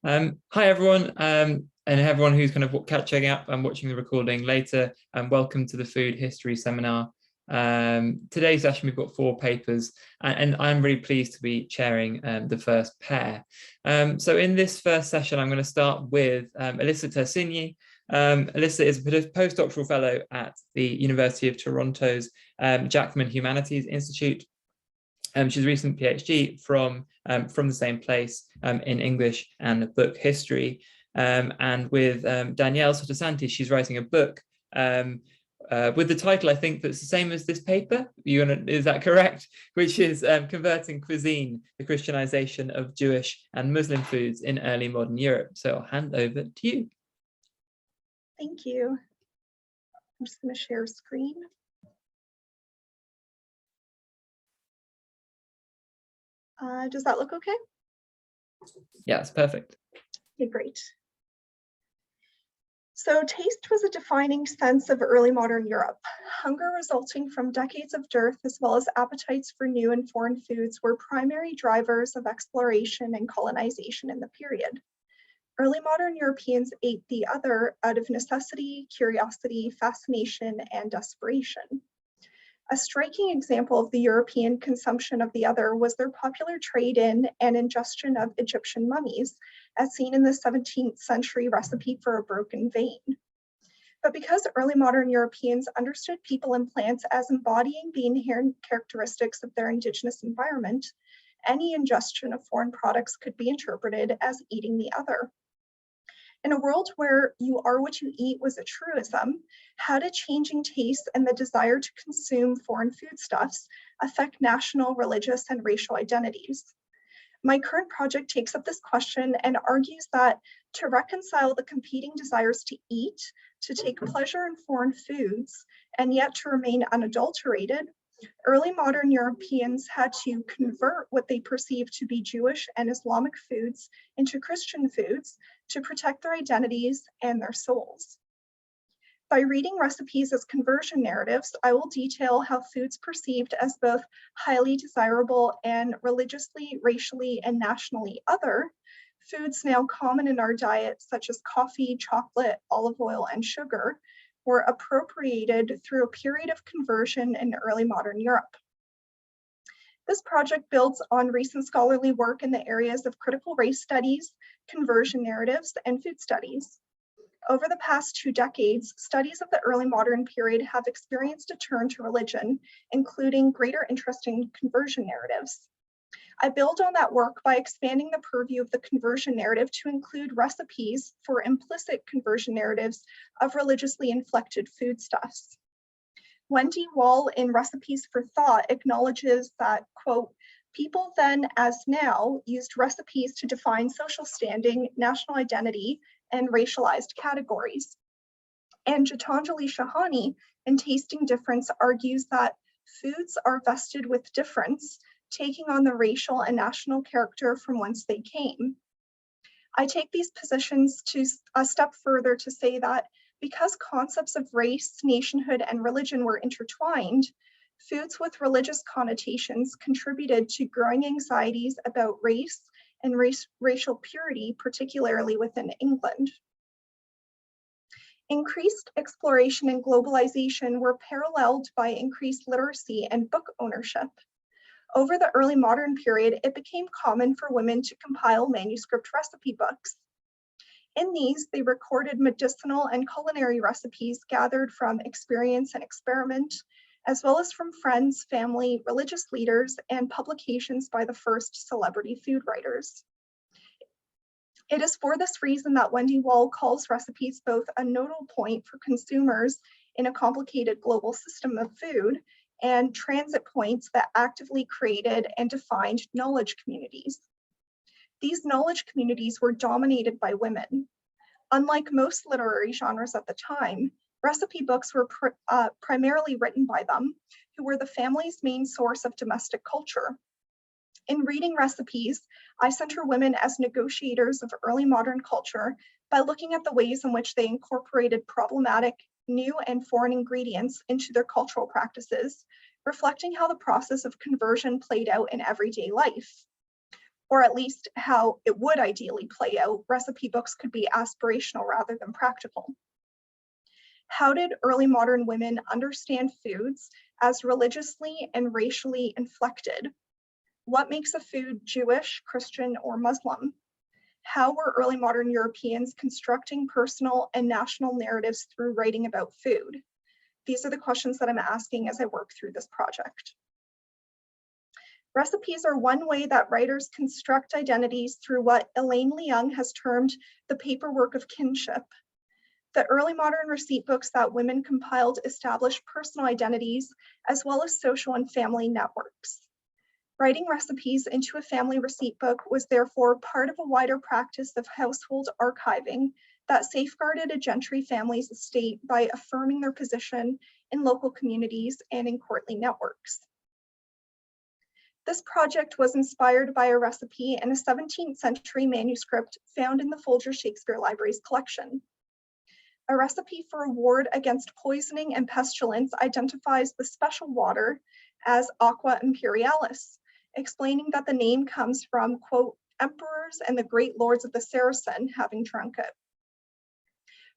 Hi everyone, and everyone who's kind of catching up and watching the recording later, and welcome to the Food History Seminar. Today's session we've got 4 papers, and I'm really pleased to be chairing the first pair. So in this first session, I'm going to start with Elisa Tersigni. Elisa is a postdoctoral fellow at the University of Toronto's Jackman Humanities Institute. She's a recent PhD from the same place in English and book history. And with Danielle Sottosanti, she's writing a book with the title, I think, that's the same as this paper. Is that correct? Which is Converting Cuisine, the Christianization of Jewish and Muslim foods in early modern Europe. So I'll hand over to you. Thank you. I'm just going to share screen. Does that look okay? Yeah, it's perfect. Okay, great. So taste was a defining sense of early modern Europe. Hunger resulting from decades of dearth, as well as appetites for new and foreign foods, were primary drivers of exploration and colonization in the period. Early modern Europeans ate the other out of necessity, curiosity, fascination, and desperation. A striking example of the European consumption of the other was their popular trade in and ingestion of Egyptian mummies, as seen in the 17th century recipe for a broken vein. But because early modern Europeans understood people and plants as embodying the inherent characteristics of their indigenous environment, any ingestion of foreign products could be interpreted as eating the other. In a world where you are what you eat was a truism, how did changing tastes and the desire to consume foreign foodstuffs affect national, religious, and racial identities? My current project takes up this question and argues that to reconcile the competing desires to eat, to take pleasure in foreign foods, and yet to remain unadulterated, early modern Europeans had to convert what they perceived to be Jewish and Islamic foods into Christian foods to protect their identities and their souls. By reading recipes as conversion narratives, I will detail how foods perceived as both highly desirable and religiously, racially, and nationally other, foods now common in our diet, such as coffee, chocolate, olive oil, and sugar, were appropriated through a period of conversion in early modern Europe. This project builds on recent scholarly work in the areas of critical race studies, conversion narratives, and food studies. Over the past 2 decades, studies of the early modern period have experienced a turn to religion, including greater interest in conversion narratives. I build on that work by expanding the purview of the conversion narrative to include recipes for implicit conversion narratives of religiously inflected foodstuffs. Wendy Wall in Recipes for Thought acknowledges that, quote, people then as now used recipes to define social standing, national identity, and racialized categories. And Gitanjali Shahani in Tasting Difference argues that foods are vested with difference, taking on the racial and national character from whence they came. I take these positions to a step further to say that because concepts of race, nationhood, and religion were intertwined, foods with religious connotations contributed to growing anxieties about race and racial purity, particularly within England. Increased exploration and globalization were paralleled by increased literacy and book ownership. Over the early modern period, it became common for women to compile manuscript recipe books. In these, they recorded medicinal and culinary recipes gathered from experience and experiment, as well as from friends, family, religious leaders, and publications by the first celebrity food writers. It is for this reason that Wendy Wall calls recipes both a nodal point for consumers in a complicated global system of food and transit points that actively created and defined knowledge communities. These knowledge communities were dominated by women. Unlike most literary genres at the time, recipe books were primarily written by them, who were the family's main source of domestic culture. In reading recipes, I center women as negotiators of early modern culture by looking at the ways in which they incorporated problematic new and foreign ingredients into their cultural practices, reflecting how the process of conversion played out in everyday life. or at least how it would ideally play out, recipe books could be aspirational rather than practical. How did early modern women understand foods as religiously and racially inflected? What makes a food Jewish, Christian, or Muslim? How were early modern Europeans constructing personal and national narratives through writing about food? These are the questions that I'm asking as I work through this project. Recipes are one way that writers construct identities through what Elaine Leung has termed the paperwork of kinship. The early modern receipt books that women compiled established personal identities as well as social and family networks. Writing recipes into a family receipt book was therefore part of a wider practice of household archiving that safeguarded a gentry family's estate by affirming their position in local communities and in courtly networks. This project was inspired by a recipe in a 17th century manuscript found in the Folger Shakespeare Library's collection. A recipe for a ward against poisoning and pestilence identifies the special water as aqua imperialis, explaining that the name comes from, quote, emperors and the great lords of the Saracen having drunk it.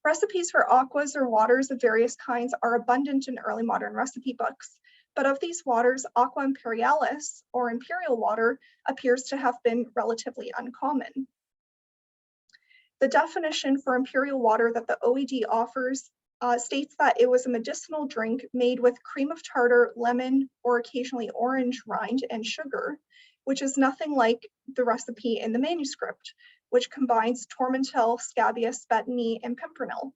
Recipes for aquas or waters of various kinds are abundant in early modern recipe books, but of these waters, aqua imperialis, or imperial water, appears to have been relatively uncommon. The definition for imperial water that the OED offers states that it was a medicinal drink made with cream of tartar, lemon, or occasionally orange rind and sugar, which is nothing like the recipe in the manuscript, which combines tormentil, scabious, betony, and pimpernel.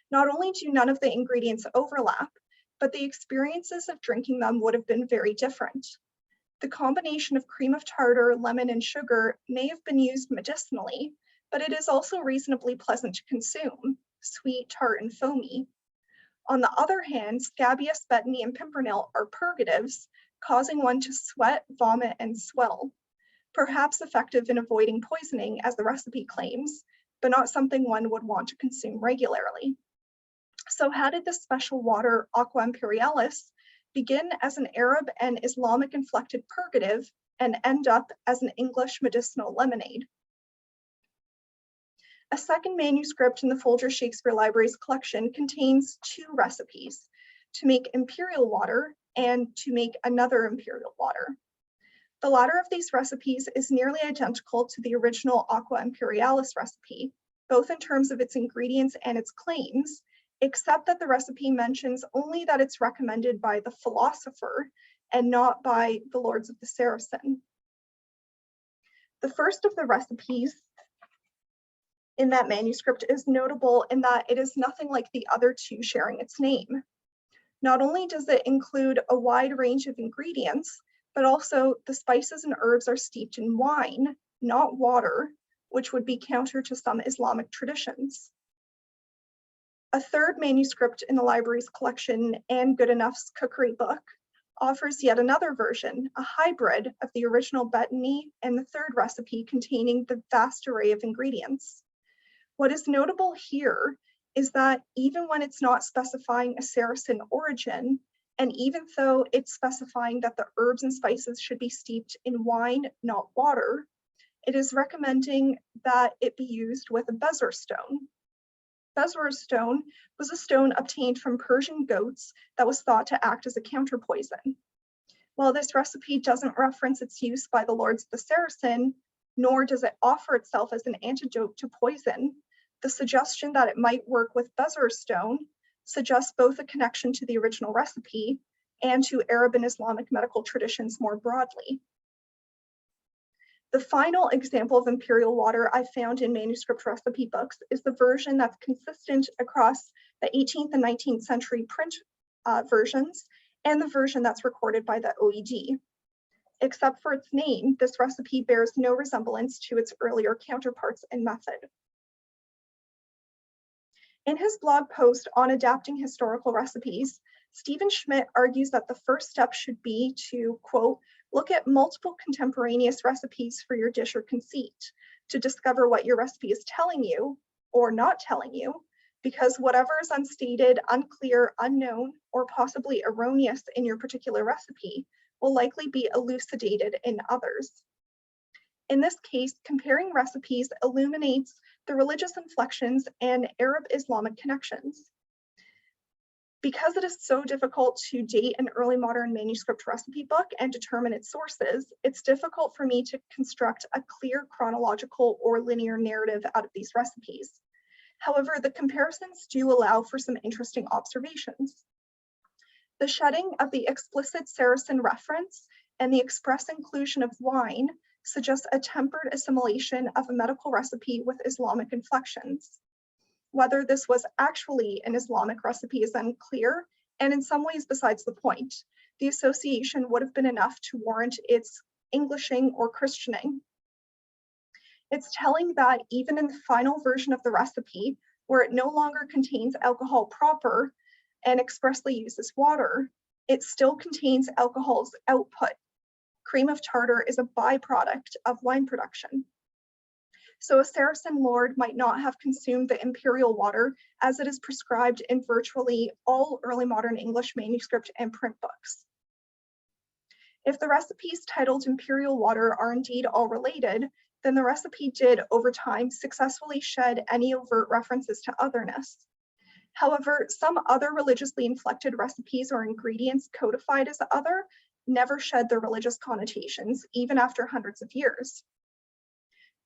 Not only do none of the ingredients overlap, but the experiences of drinking them would have been very different. The combination of cream of tartar, lemon, and sugar may have been used medicinally, but it is also reasonably pleasant to consume, sweet, tart, and foamy. On the other hand, scabious, betony, and pimpernel are purgatives, causing one to sweat, vomit, and swell. Perhaps effective in avoiding poisoning, as the recipe claims, but not something one would want to consume regularly. So how did this special water, aqua imperialis, begin as an Arab and Islamic inflected purgative and end up as an English medicinal lemonade? A second manuscript in the Folger Shakespeare Library's collection contains two recipes, to make imperial water and to make another imperial water. The latter of these recipes is nearly identical to the original aqua imperialis recipe, both in terms of its ingredients and its claims, except that the recipe mentions only that it's recommended by the philosopher and not by the lords of the Saracen. The first of the recipes in that manuscript is notable in that it is nothing like the other two sharing its name. Not only does it include a wide range of ingredients, but also the spices and herbs are steeped in wine, not water, which would be counter to some Islamic traditions. A third manuscript in the library's collection, Anne Goodenough's Cookery book, offers yet another version, a hybrid of the original betony and the third recipe containing the vast array of ingredients. What is notable here is that even when it's not specifying a Saracen origin, and even though it's specifying that the herbs and spices should be steeped in wine, not water, it is recommending that it be used with a bezoar stone. Bezoar stone was a stone obtained from Persian goats that was thought to act as a counterpoison. While this recipe doesn't reference its use by the lords of the Saracen, nor does it offer itself as an antidote to poison, the suggestion that it might work with bezoar stone suggests both a connection to the original recipe and to Arab and Islamic medical traditions more broadly. The final example of imperial water I found in manuscript recipe books is the version that's consistent across the 18th and 19th century print versions and the version that's recorded by the OED. Except for its name, this recipe bears no resemblance to its earlier counterparts in method. In his blog post on adapting historical recipes, Stephen Schmidt argues that the first step should be to, quote, look at multiple contemporaneous recipes for your dish or conceit to discover what your recipe is telling you or not telling you, because whatever is unstated, unclear, unknown, or possibly erroneous in your particular recipe will likely be elucidated in others. In this case, comparing recipes illuminates the religious inflections and Arab-Islamic connections. Because it is so difficult to date an early modern manuscript recipe book and determine its sources, it's difficult for me to construct a clear chronological or linear narrative out of these recipes. However, the comparisons do allow for some interesting observations. The shedding of the explicit Saracen reference and the express inclusion of wine suggests a tempered assimilation of a medical recipe with Islamic inflections. Whether this was actually an Islamic recipe is unclear, and in some ways besides the point. The association would have been enough to warrant its Englishing or Christianing. It's telling that even in the final version of the recipe, where it no longer contains alcohol proper and expressly uses water, it still contains alcohol's output. Cream of tartar is a byproduct of wine production. So a Saracen lord might not have consumed the imperial water as it is prescribed in virtually all early modern English manuscript and print books. If the recipes titled imperial water are indeed all related, then the recipe did over time successfully shed any overt references to otherness. However, some other religiously inflected recipes or ingredients codified as other never shed their religious connotations, even after hundreds of years.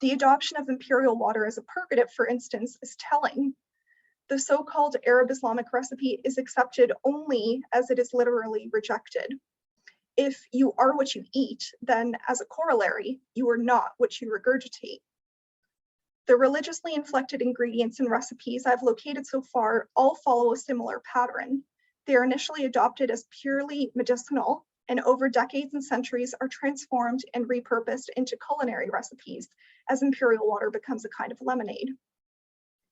The adoption of imperial water as a purgative, for instance, is telling. The so-called Arab-Islamic recipe is accepted only as it is literally rejected. If you are what you eat, then as a corollary, you are not what you regurgitate. The religiously inflected ingredients and recipes I've located so far all follow a similar pattern. They are initially adopted as purely medicinal, and over decades and centuries are transformed and repurposed into culinary recipes as imperial water becomes a kind of lemonade.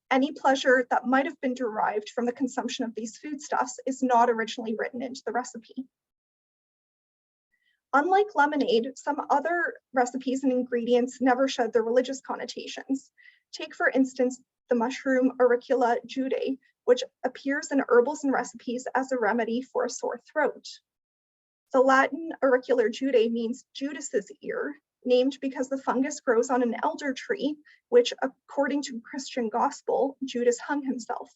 Any pleasure that might have been derived from the consumption of these foodstuffs is not originally written into the recipe. Unlike lemonade, some other recipes and ingredients never shed their religious connotations. Take, for instance, the mushroom Auricula judae, which appears in herbals and recipes as a remedy for a sore throat. The Latin auricular judae means Judas's ear, named because the fungus grows on an elder tree, which, according to Christian gospel, Judas hung himself.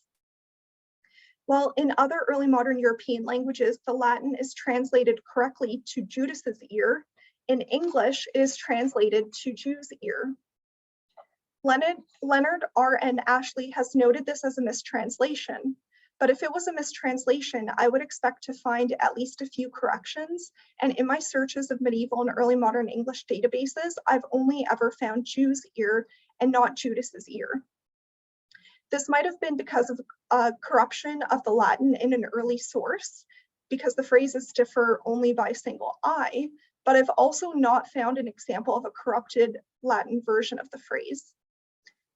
While in other early modern European languages, the Latin is translated correctly to Judas's ear, in English it is translated to Jew's ear. Leonard R.N. Ashley has noted this as a mistranslation, but if it was a mistranslation, I would expect to find at least a few corrections, and in my searches of medieval and early modern English databases, I've only ever found Jew's ear and not Judas's ear. This might have been because of corruption of the Latin in an early source, because the phrases differ only by a single I, but I've also not found an example of a corrupted Latin version of the phrase.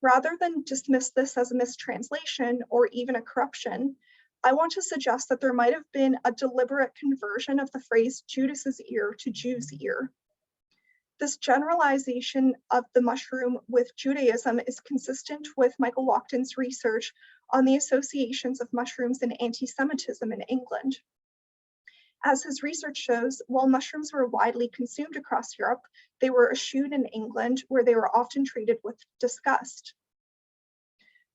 Rather than dismiss this as a mistranslation or even a corruption, I want to suggest that there might have been a deliberate conversion of the phrase Judas's ear to Jew's ear. This generalization of the mushroom with Judaism is consistent with Michael Wachten's research on the associations of mushrooms and anti-Semitism in England. As his research shows, while mushrooms were widely consumed across Europe, they were eschewed in England, where they were often treated with disgust.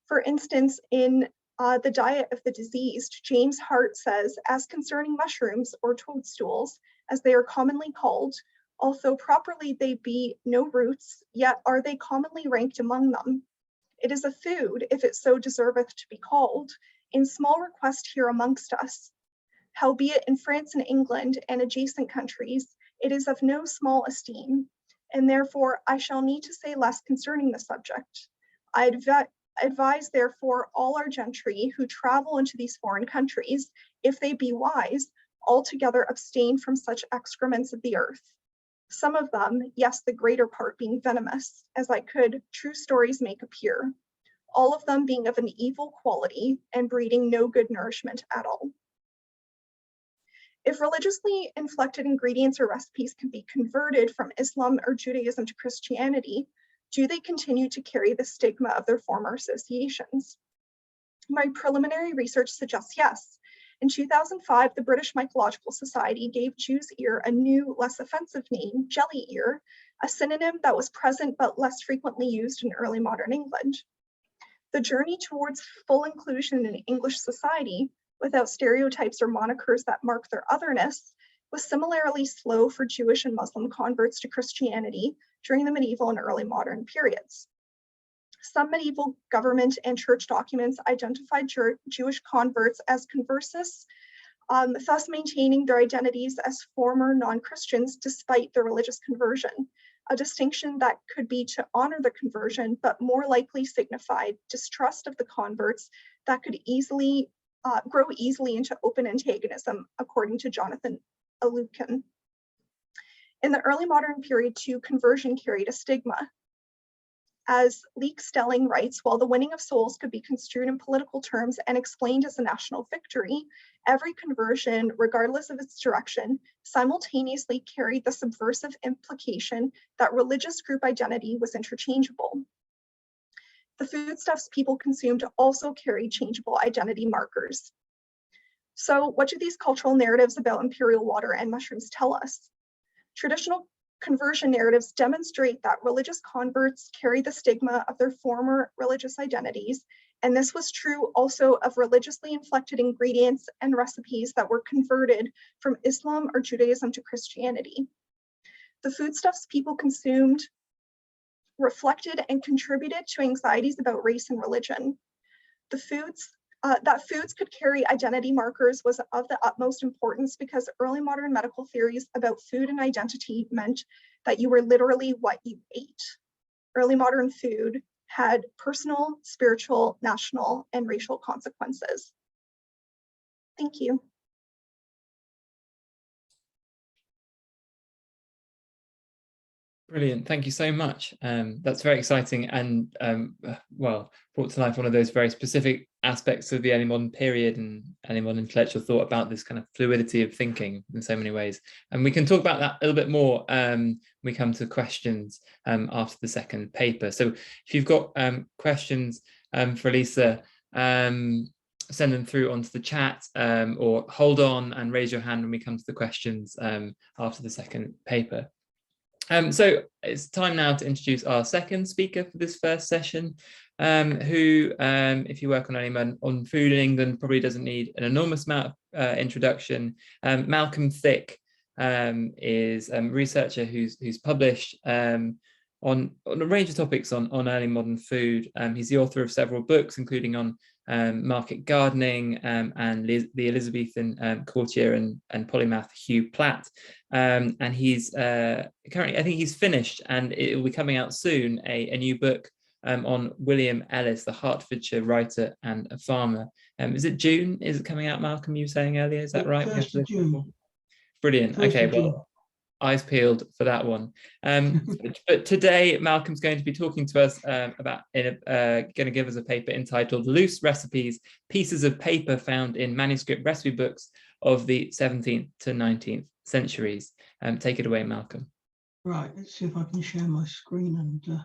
For instance, in The Diet of the Diseased, James Hart says, as concerning mushrooms, or toadstools, as they are commonly called, although properly they be no roots, yet are they commonly ranked among them. It is a food, if it so deserveth to be called, in small request here amongst us. Howbeit in France and England and adjacent countries, it is of no small esteem, and therefore I shall need to say less concerning the subject. I advise therefore all our gentry who travel into these foreign countries, if they be wise, altogether abstain from such excrements of the earth. Some of them, yes, the greater part being venomous, as I could true stories make appear, all of them being of an evil quality and breeding no good nourishment at all. If religiously inflected ingredients or recipes can be converted from Islam or Judaism to Christianity, do they continue to carry the stigma of their former associations? My preliminary research suggests yes. In 2005, the British Mycological Society gave Jew's ear a new, less offensive name, jelly ear, a synonym that was present but less frequently used in early modern England. The journey towards full inclusion in English society, without stereotypes or monikers that mark their otherness, was similarly slow for Jewish and Muslim converts to Christianity during the medieval and early modern periods. Some medieval government and church documents identified Jewish converts as conversus, thus maintaining their identities as former non-Christians despite their religious conversion, a distinction that could be to honor the conversion, but more likely signified distrust of the converts that could easily grow easily into open antagonism, according to Jonathan Alukin. In the early modern period too, conversion carried a stigma. As Leek Stelling writes, while the winning of souls could be construed in political terms and explained as a national victory, every conversion, regardless of its direction, simultaneously carried the subversive implication that religious group identity was interchangeable. The foodstuffs people consumed also carried changeable identity markers. So what do these cultural narratives about imperial water and mushrooms tell us? Traditional conversion narratives demonstrate that religious converts carry the stigma of their former religious identities, and this was true also of religiously inflected ingredients and recipes that were converted from Islam or Judaism to Christianity. The foodstuffs people consumed reflected and contributed to anxieties about race and religion. That foods could carry identity markers was of the utmost importance because early modern medical theories about food and identity meant that you were literally what you ate. Early modern food had personal, spiritual, national, and racial consequences. Thank you. Brilliant, thank you so much. That's very exciting and well, brought to life one of those very specific aspects of the early modern period and early modern intellectual thought about this kind of fluidity of thinking in so many ways. And we can talk about that a little bit more when we come to questions after the second paper. So if you've got questions for Elisa, send them through onto the chat or hold on and raise your hand when we come to the questions after the second paper. So it's time now to introduce our second speaker for this first session, who, if you work on food in England, probably doesn't need an enormous amount of introduction. Malcolm Thick is a researcher who's published on a range of topics on early modern food. He's the author of several books, including on market gardening and the Elizabethan courtier and polymath Hugh Platt. And he's currently, I think he's finished, and it will be coming out soon, a new book on William Ellis, the Hertfordshire writer and a farmer. Is it June? Is it coming out, Malcolm? You were saying earlier, is that right? 1st of June. Brilliant. Okay, well, eyes peeled for that one. But today, Malcolm's going to be talking to us about, going to give us a paper entitled Loose Recipes, Pieces of Paper Found in Manuscript Recipe Books of the 17th to 19th Centuries. Take it away, Malcolm. Right, let's see if I can share my screen and...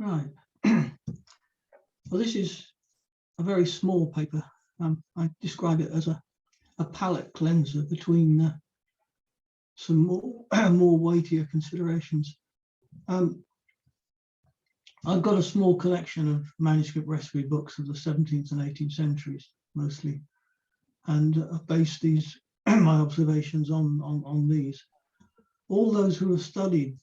Right. Well, this is a very small paper. I describe it as a palate cleanser between some more weightier considerations. I've got a small collection of manuscript recipe books of the 17th and 18th centuries, mostly, and I've based my observations on these. All those who have studied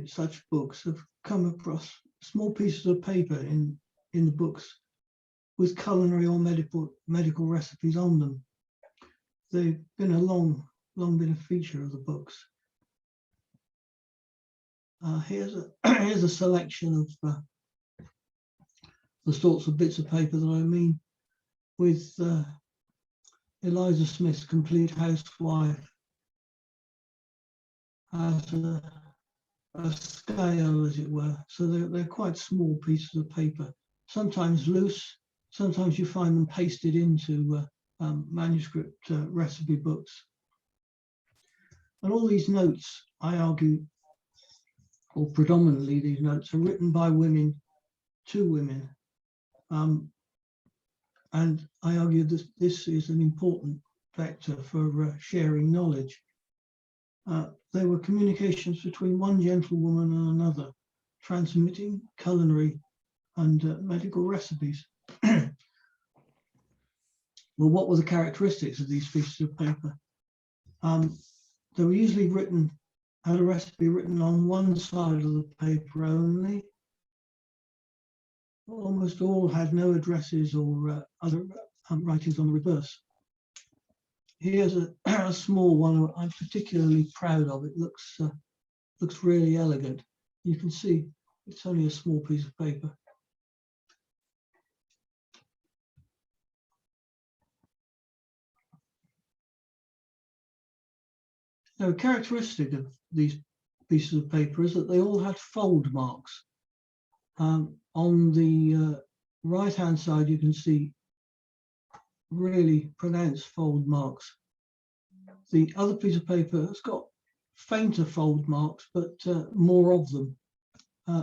such books have come across small pieces of paper in the books with culinary or medical recipes on them. They've been a long been a feature of the books. Here's a selection of the sorts of bits of paper that I mean, with Eliza Smith's Complete Housewife as a scale, as it were. So they're quite small pieces of paper, sometimes loose, sometimes you find them pasted into manuscript recipe books. And all these notes, I argue, or predominantly these notes, are written by women two women. And I argue that this is an important factor for sharing knowledge. There were communications between one gentlewoman and another, transmitting culinary and medical recipes. Well, what were the characteristics of these pieces of paper? They were usually had a recipe written on one side of the paper only. Almost all had no addresses or other writings on the reverse. Here's a small one I'm particularly proud of. It looks really elegant. You can see it's only a small piece of paper. Now, a characteristic of these pieces of paper is that they all had fold marks. On the right-hand side, you can see really pronounced fold marks. The other piece of paper has got fainter fold marks, but more of them,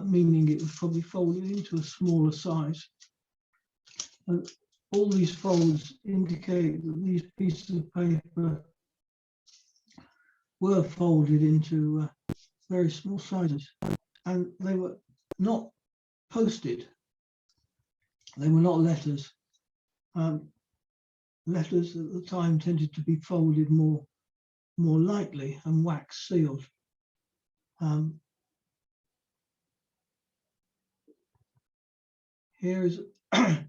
meaning it was probably folded into a smaller size. And all these folds indicate that these pieces of paper were folded into very small sizes, and they were not posted. They were not letters. Letters at the time tended to be folded more lightly and wax sealed. Here is a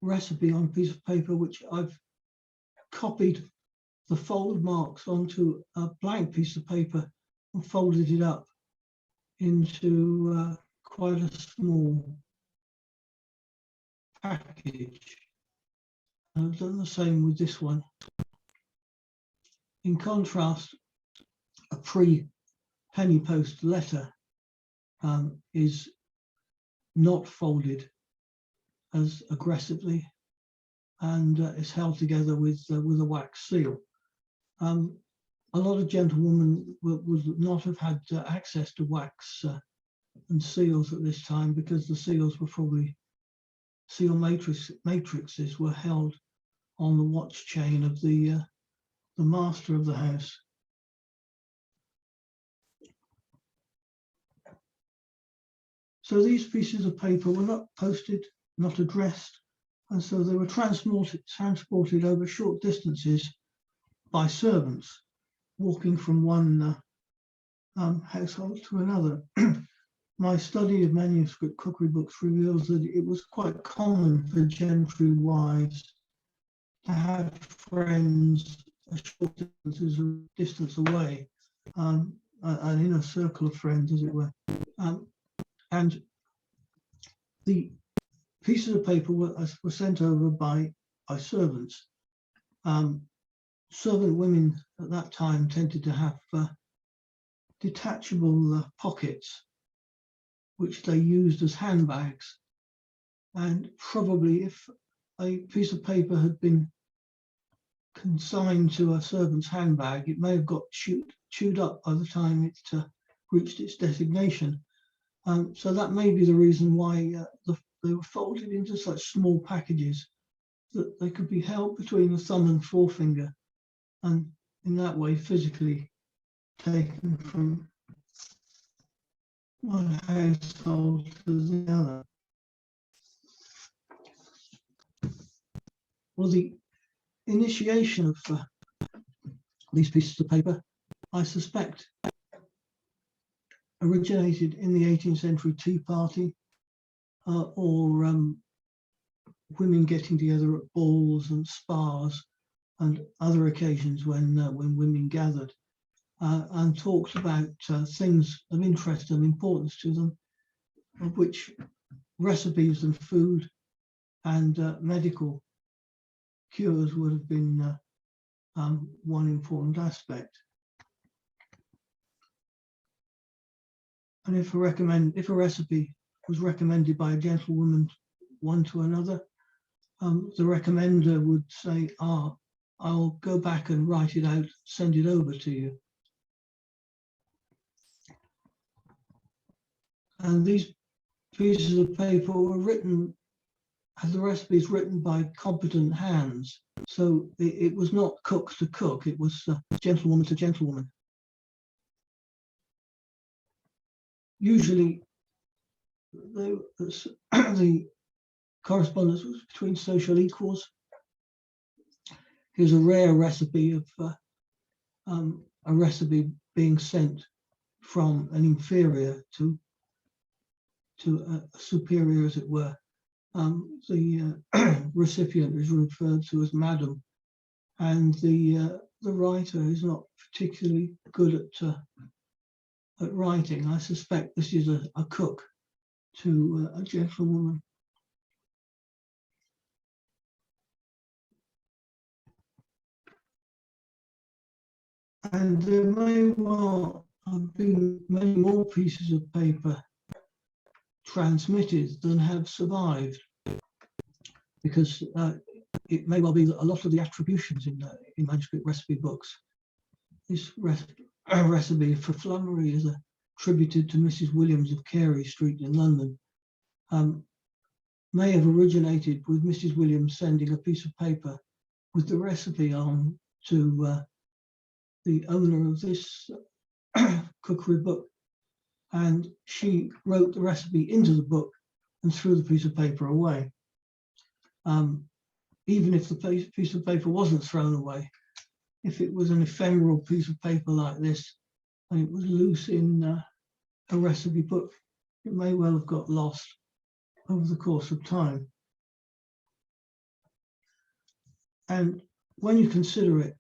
recipe on a piece of paper which I've copied the fold marks onto a blank piece of paper and folded it up into quite a small package. I've done the same with this one. In contrast, a pre-penny post letter is not folded as aggressively and is held together with a wax seal. A lot of gentlewomen would not have had access to wax and seals at this time, because the seals were probably seal matrices were held on the watch chain of the master of the house. So these pieces of paper were not posted, not addressed, and so they were transported over short distances by servants, walking from one household to another. My study of manuscript cookery books reveals that it was quite common for gentry wives to have friends a short distance away, an inner circle of friends, as it were. And the pieces of paper were sent over by servants. Servant women at that time tended to have detachable pockets, which they used as handbags. And probably if a piece of paper had been consigned to a servant's handbag, it may have got chewed up by the time it reached its destination. So that may be the reason why they were folded into such small packages that they could be held between the thumb and forefinger, and in that way physically taken from one household to the other. Well, the initiation of these pieces of paper, I suspect, originated in the 18th century Tea Party, or women getting together at balls and spas and other occasions when women gathered and talked about things of interest and importance to them, of which recipes and food and medical cures would have been one important aspect. And if a recipe was recommended by a gentlewoman one to another, the recommender would say, I'll go back and write it out, send it over to you. And these pieces of paper were written, had the recipes written by competent hands. So it was not cook to cook, it was gentlewoman to gentlewoman. Usually the correspondence was between social equals. Here's a rare recipe of a recipe being sent from an inferior to a superior, as it were. The recipient is referred to as madam, and the writer is not particularly good at writing. I suspect this is a cook to a gentlewoman. And there may well have been many more pieces of paper transmitted than have survived, because it may well be that a lot of the attributions in manuscript recipe books, this recipe for flummery is attributed to Mrs. Williams of Carey Street in London, may have originated with Mrs. Williams sending a piece of paper with the recipe on to the owner of this cookery book, and she wrote the recipe into the book and threw the piece of paper away. Even if the piece of paper wasn't thrown away, if it was an ephemeral piece of paper like this and it was loose in a recipe book, it may well have got lost over the course of time. And when you consider it,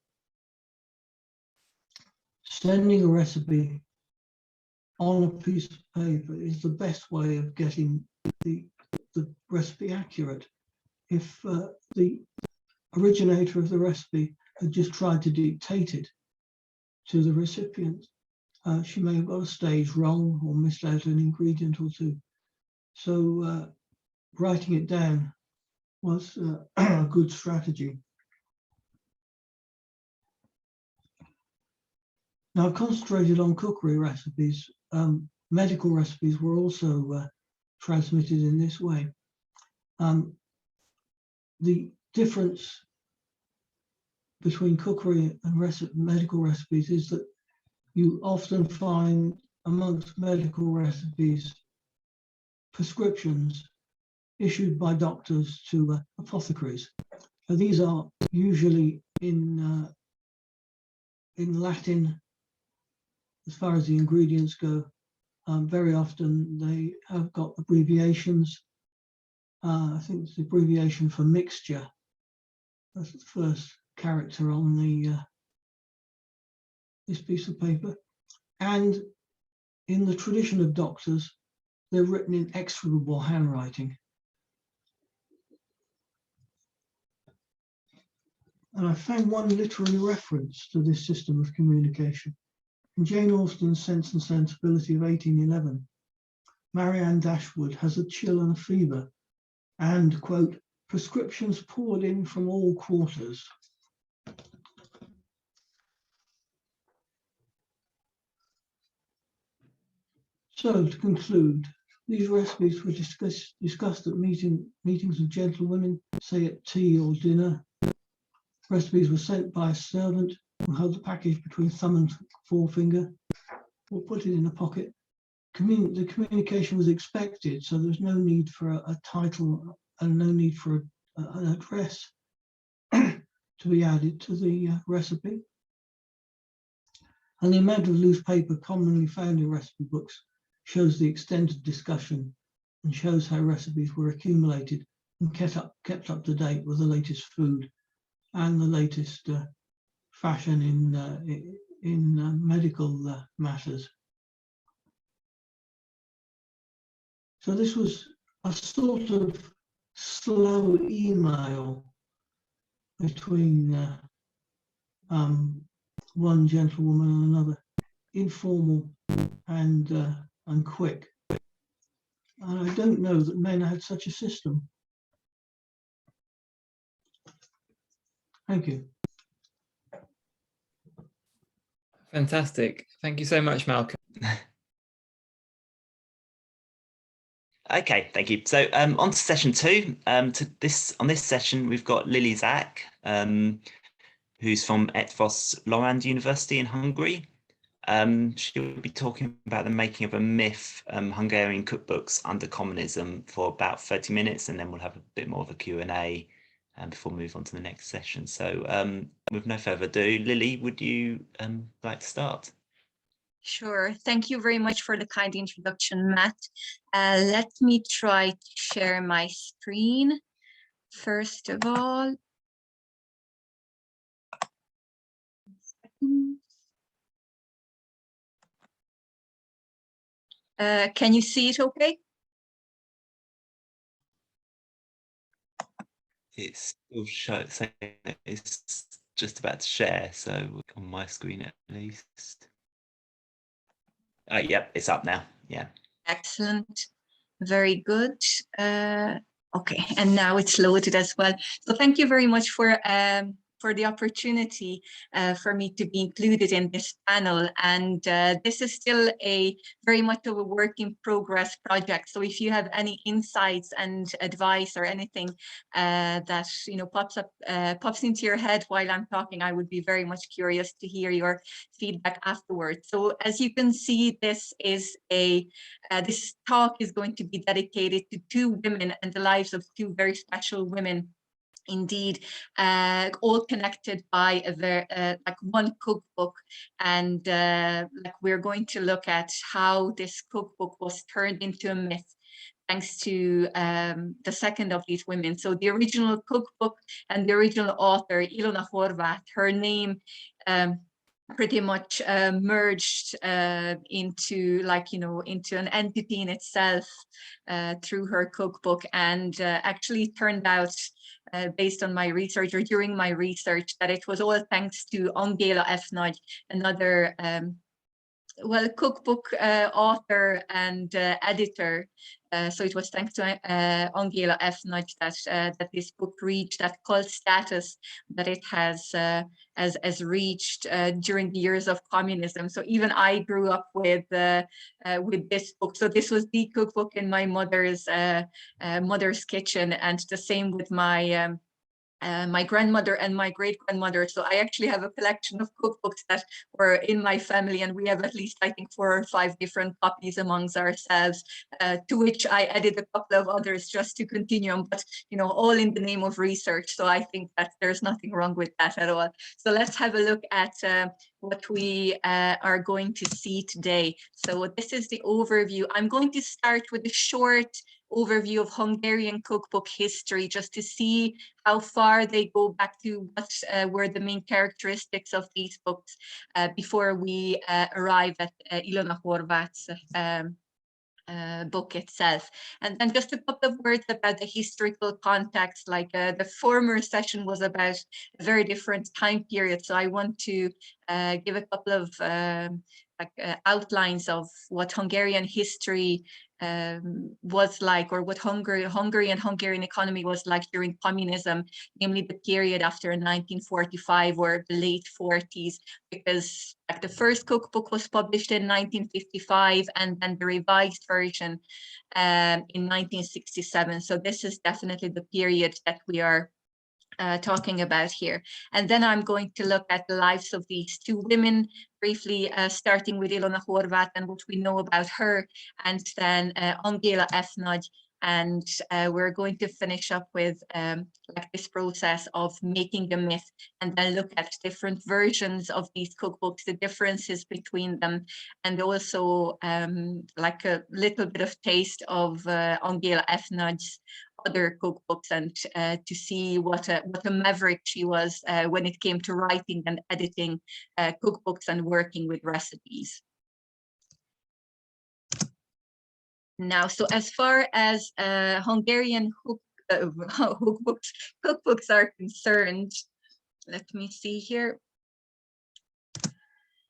sending a recipe on a piece of paper is the best way of getting the recipe accurate. If the originator of the recipe had just tried to dictate it to the recipient, she may have got a stage wrong or missed out an ingredient or two. So writing it down was a good strategy. Now, I've concentrated on cookery recipes. Medical recipes were also transmitted in this way. The difference between cookery and medical recipes is that you often find amongst medical recipes prescriptions issued by doctors to apothecaries. So these are usually in Latin as far as the ingredients go. Very often they have got abbreviations. I think it's the abbreviation for mixture. That's the first character on the this piece of paper. And in the tradition of doctors, they're written in execrable handwriting. And I found one literary reference to this system of communication. In Jane Austen's Sense and Sensibility of 1811, Marianne Dashwood has a chill and a fever and, quote, prescriptions poured in from all quarters. So, to conclude, these recipes were discussed at meetings of gentlewomen, say at tea or dinner. Recipes were sent by a servant who held the package between thumb and forefinger, or put it in a pocket. The communication was expected, so there's no need for a title and no need for an address to be added to the recipe. And the amount of loose paper commonly found in recipe books shows the extent of discussion and shows how recipes were accumulated and kept up to date with the latest food and the latest fashion in medical matters. So this was a sort of slow email between one gentlewoman and another, informal and quick. And I don't know that men had such a system. Thank you. Fantastic. Thank you so much, Malcolm. Okay, thank you. So on to session 2. On this session, we've got Lili Zàch, who's from Eötvös Loránd University in Hungary. She'll be talking about the making of a myth, Hungarian cookbooks under communism, for about 30 minutes, and then we'll have a bit more of a Q&A before we move on to the next session. So with no further ado, Lili, would you like to start? Sure. Thank you very much for the kind introduction, Matt. Let me try to share my screen. First of all, can you see it okay? It's still saying that it's just about to share, so on my screen at least. Yep, it's up now. Yeah. Excellent. Very good. Okay, and now it's loaded as well. So thank you very much for the opportunity for me to be included in this panel. And this is still a very much of a work in progress project. So if you have any insights and advice or anything that pops into your head while I'm talking, I would be very much curious to hear your feedback afterwards. So as you can see, this is this talk is going to be dedicated to 2 women and the lives of 2 very special women. Indeed, all connected by like one cookbook, and like we're going to look at how this cookbook was turned into a myth thanks to the second of these women. So the original cookbook and the original author, Ilona Horváth, her name pretty much merged into into an entity in itself through her cookbook, and actually turned out based on my research, or during my research, that it was all thanks to Angéla F. Nagy, another cookbook author and editor. So it was thanks to Angéla F. Nagy that this book reached that cult status that it has reached during the years of communism. So even I grew up with this book. So this was the cookbook in my mother's kitchen, and the same with my my grandmother and my great-grandmother. So I actually have a collection of cookbooks that were in my family, and we have at least, I think, 4 or 5 different copies amongst ourselves, to which I added a couple of others just to continue on, but all in the name of research. So I think that there's nothing wrong with that at all. So let's have a look at what we are going to see today. So this is the overview. I'm going to start with a short overview of Hungarian cookbook history, just to see how far they go back to what were the main characteristics of these books before we arrive at Ilona Horváth's book itself. And then just a couple of words about the historical context. Like the former session was about a very different time period, so I want to give a couple of outlines of what Hungarian history was like, or what Hungary and Hungarian economy was like during communism, namely the period after 1945 or the late 40s, because like the first cookbook was published in 1955 and then the revised version in 1967. So this is definitely the period that we are talking about here. And then I'm going to look at the lives of these 2 women briefly, starting with Ilona Horváth and what we know about her, and then Angéla F. Nagy. And we're going to finish up with like this process of making a myth, and then look at different versions of these cookbooks, the differences between them, and also like a little bit of taste of Angéla F. Nagy's other cookbooks, and to see what a maverick she was when it came to writing and editing cookbooks and working with recipes. Now, so as far as Hungarian cookbooks are concerned, let me see here.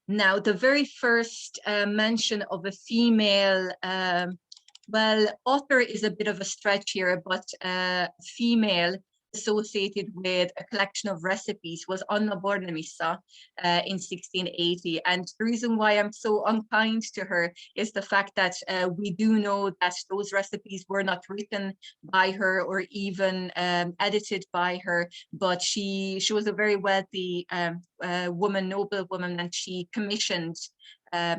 Now, the very first mention of a female well, author is a bit of a stretch here, but female associated with a collection of recipes was Anna Bornemissa in 1680. And the reason why I'm so unkind to her is the fact that we do know that those recipes were not written by her or even edited by her, but she was a very wealthy woman, noble woman, and she commissioned a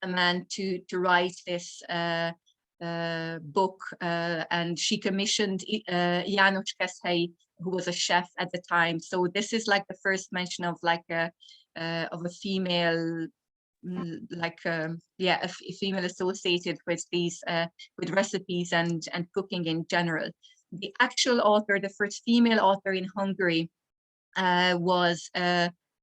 man to write this book, and she commissioned János Keszthely, who was a chef at the time. So this is like the first mention of like a female, a female associated with these with recipes and cooking in general. The actual author, the first female author in Hungary, was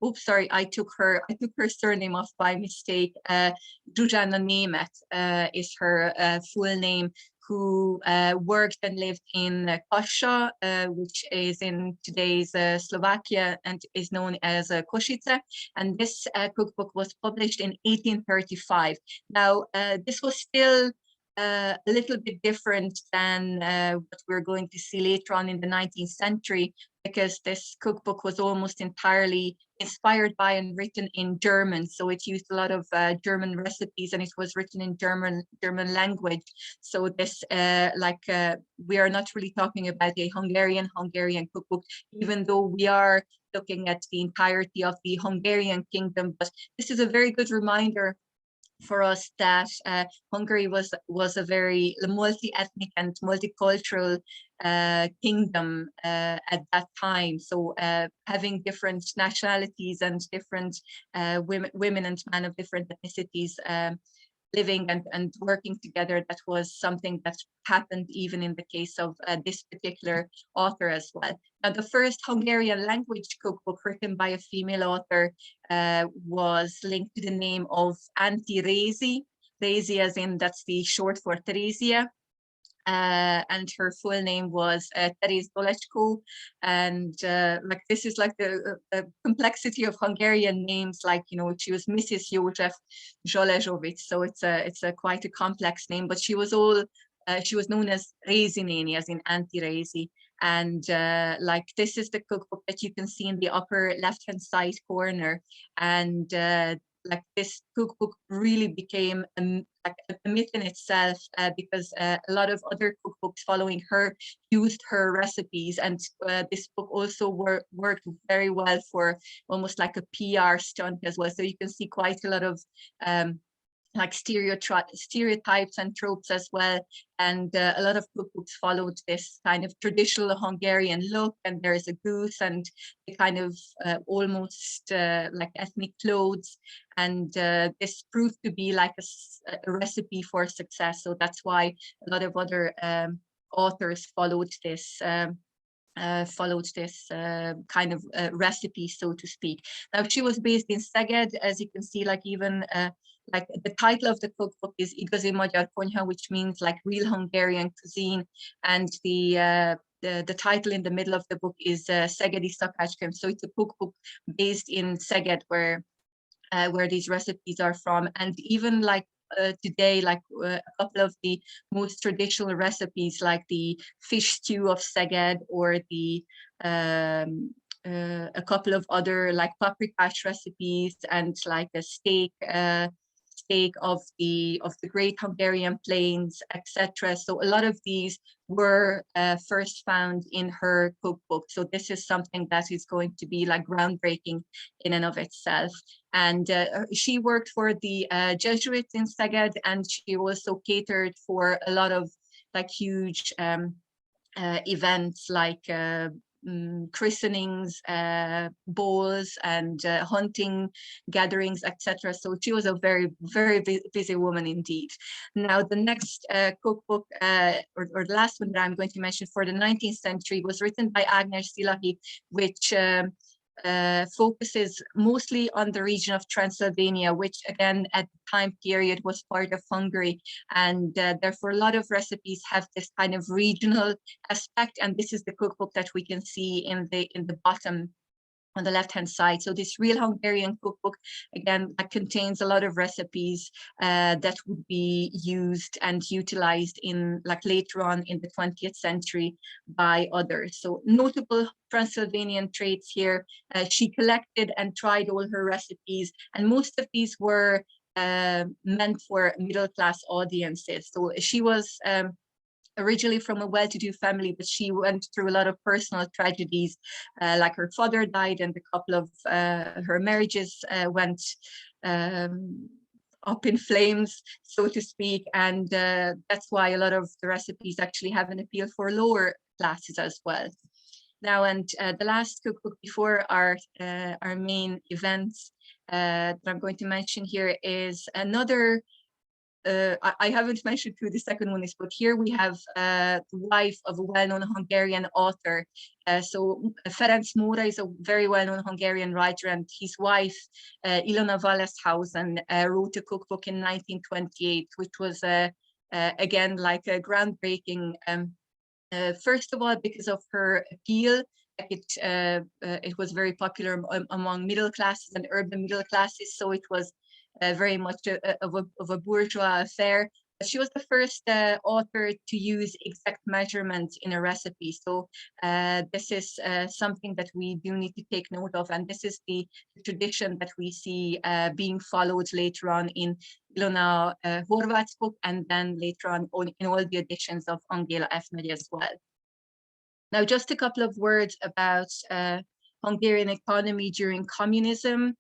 oops, sorry, I took her surname off by mistake. Zsuzsanna Németh is her full name, who worked and lived in Kassa, which is in today's Slovakia and is known as Košice. And this cookbook was published in 1835. Now, this was still a little bit different than what we're going to see later on in the 19th century, because this cookbook was almost entirely inspired by and written in German. So it used a lot of German recipes, and it was written in German language. So this, we are not really talking about a Hungarian cookbook, even though we are looking at the entirety of the Hungarian kingdom. But this is a very good reminder for us that Hungary was a very multi-ethnic and multicultural kingdom at that time. So having different nationalities and different women and men of different ethnicities living and working together, that was something that happened even in the case of this particular author as well. Now, the first Hungarian language cookbook written by a female author was linked to the name of Antti Rézi. Rézi as in, that's the short for Teresia. And her full name was Teréz Doleczko, and like this is like the complexity of Hungarian names. Like, you know, she was Mrs. József Zsalezovic, so it's a quite a complex name. But she was known as Rézi Néni, as in Antti Rézi. And like this is the cookbook that you can see in the upper left-hand side corner, and like this cookbook really became like a myth in itself, because a lot of other cookbooks following her used her recipes, and this book also worked very well for almost like a PR stunt as well. So you can see quite a lot of like stereotypes and tropes as well, and a lot of cookbooks followed this kind of traditional Hungarian look, and there's a goose and the kind of almost like ethnic clothes, and this proved to be like a recipe for success. So that's why a lot of other authors followed this kind of recipe, so to speak. Now, she was based in Szeged, as you can see, like even like the title of the cookbook is Igazi Magyar Konyha, which means like real Hungarian cuisine, and the title in the middle of the book is Szegedi Szakácskönyv. So it's a cookbook based in Szeged, where these recipes are from, and even like today, like a couple of the most traditional recipes, like the fish stew of Szeged, or the a couple of other like paprikash recipes, and like a steak of the Great Hungarian Plains, etc. So a lot of these were first found in her cookbook. So this is something that is going to be like groundbreaking in and of itself. And she worked for the Jesuits in Szeged, and she also catered for a lot of like huge events, like christenings, balls, and hunting gatherings, etc. So she was a very, very busy woman indeed. Now, the next cookbook, or the last one that I'm going to mention for the 19th century, was written by Ágnes Szilágyi, which focuses mostly on the region of Transylvania, which again at the time period was part of Hungary, and therefore a lot of recipes have this kind of regional aspect. And this is the cookbook that we can see in the bottom on the left-hand side. So this Real Hungarian Cookbook, again, that contains a lot of recipes that would be used and utilized in later on in the 20th century by others. So notable Transylvanian traits here. She collected and tried all her recipes, and most of these were meant for middle-class audiences. So she was originally from a well-to-do family, but she went through a lot of personal tragedies, like her father died and a couple of her marriages went up in flames, so to speak. And that's why a lot of the recipes actually have an appeal for lower classes as well. Now, and the last cookbook before our main events that I'm going to mention here is another. I haven't mentioned who the second one is, but here we have the wife of a well-known Hungarian author. So Ferenc Móra is a very well-known Hungarian writer, and his wife, Ilona Walleshausen, wrote a cookbook in 1928, which was, again, like a groundbreaking, first of all, because of her appeal. It was very popular among middle classes and urban middle classes, so it was very much of a bourgeois affair. But she was the first author to use exact measurements in a recipe. So this is something that we do need to take note of. And this is the tradition that we see being followed later on in Ilona Horvát's book, and then later on in all the editions of Angéla Ethnology as well. Now, just a couple of words about Hungarian economy during communism.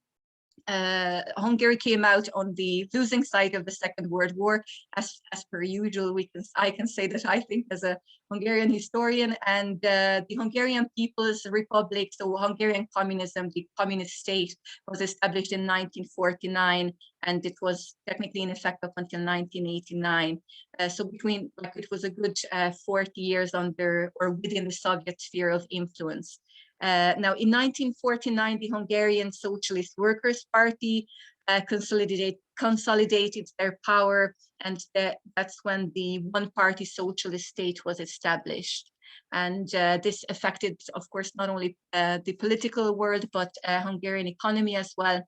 Hungary came out on the losing side of the Second World War, as per usual. I can say that I think as a Hungarian historian, and the Hungarian People's Republic, so Hungarian communism, the communist state, was established in 1949, and it was technically in effect up until 1989. So between, it was a good 40 years under or within the Soviet sphere of influence. Now, in 1949, the Hungarian Socialist Workers' Party consolidated their power, and that's when the one-party socialist state was established. And this affected, of course, not only the political world, but Hungarian economy as well,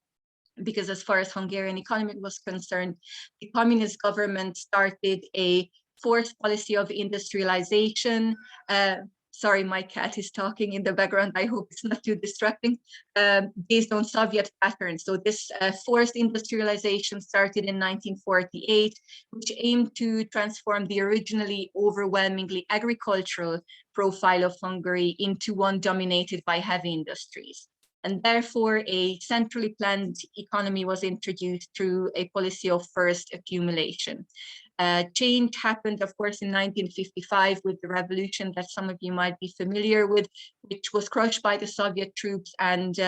because as far as Hungarian economy was concerned, the communist government started a forced policy of industrialization. Sorry, my cat is talking in the background. I hope it's not too distracting. Based on Soviet patterns. So this forced industrialization started in 1948, which aimed to transform the originally overwhelmingly agricultural profile of Hungary into one dominated by heavy industries. And therefore, a centrally planned economy was introduced through a policy of first accumulation. Change happened, of course, in 1955 with the revolution that some of you might be familiar with, which was crushed by the Soviet troops, and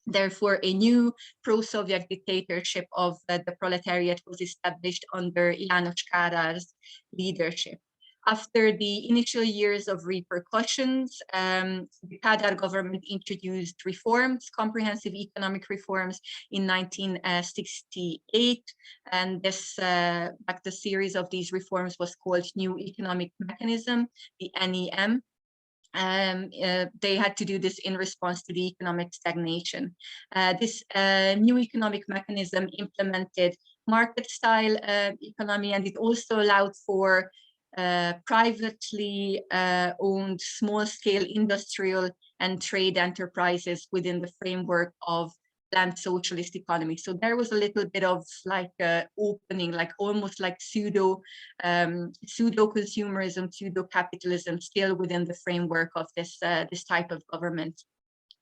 therefore a new pro-Soviet dictatorship of the proletariat was established under János Kádár's leadership. After the initial years of repercussions, the Kádár government introduced reforms, comprehensive economic reforms in 1968. And this, the series of these reforms was called New Economic Mechanism, the NEM. They had to do this in response to the economic stagnation. This new economic mechanism implemented market-style economy, and it also allowed for privately owned small-scale industrial and trade enterprises within the framework of planned socialist economy. So there was a little bit of opening, almost like pseudo consumerism, pseudo capitalism, still within the framework of this this type of government.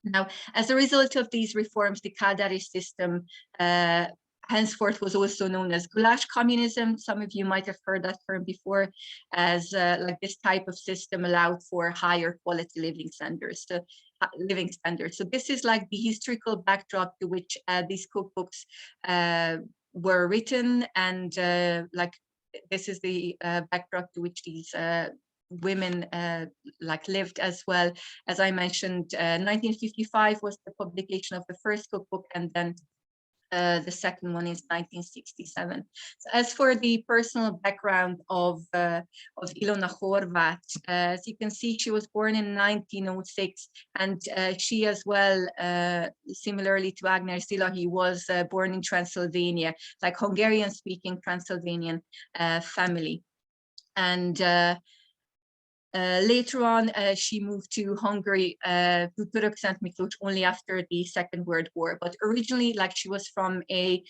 Now, as a result of these reforms, the Kádár system henceforth was also known as goulash communism. Some of you might have heard that term before, as this type of system allowed for higher quality living standards. So this is like the historical backdrop to which these cookbooks were written, and this is the backdrop to which these women lived as well. As I mentioned, 1955 was the publication of the first cookbook, and then The second one is 1967. So as for the personal background of Ilona Horvat, as you can see, she was born in 1906, and she as well, similarly to Agner Szilahy, was born in Transylvania, like Hungarian-speaking Transylvanian family. And later on, she moved to Hungary, to Török-Szentmiklós, only after the Second World War. But originally, like, she was from a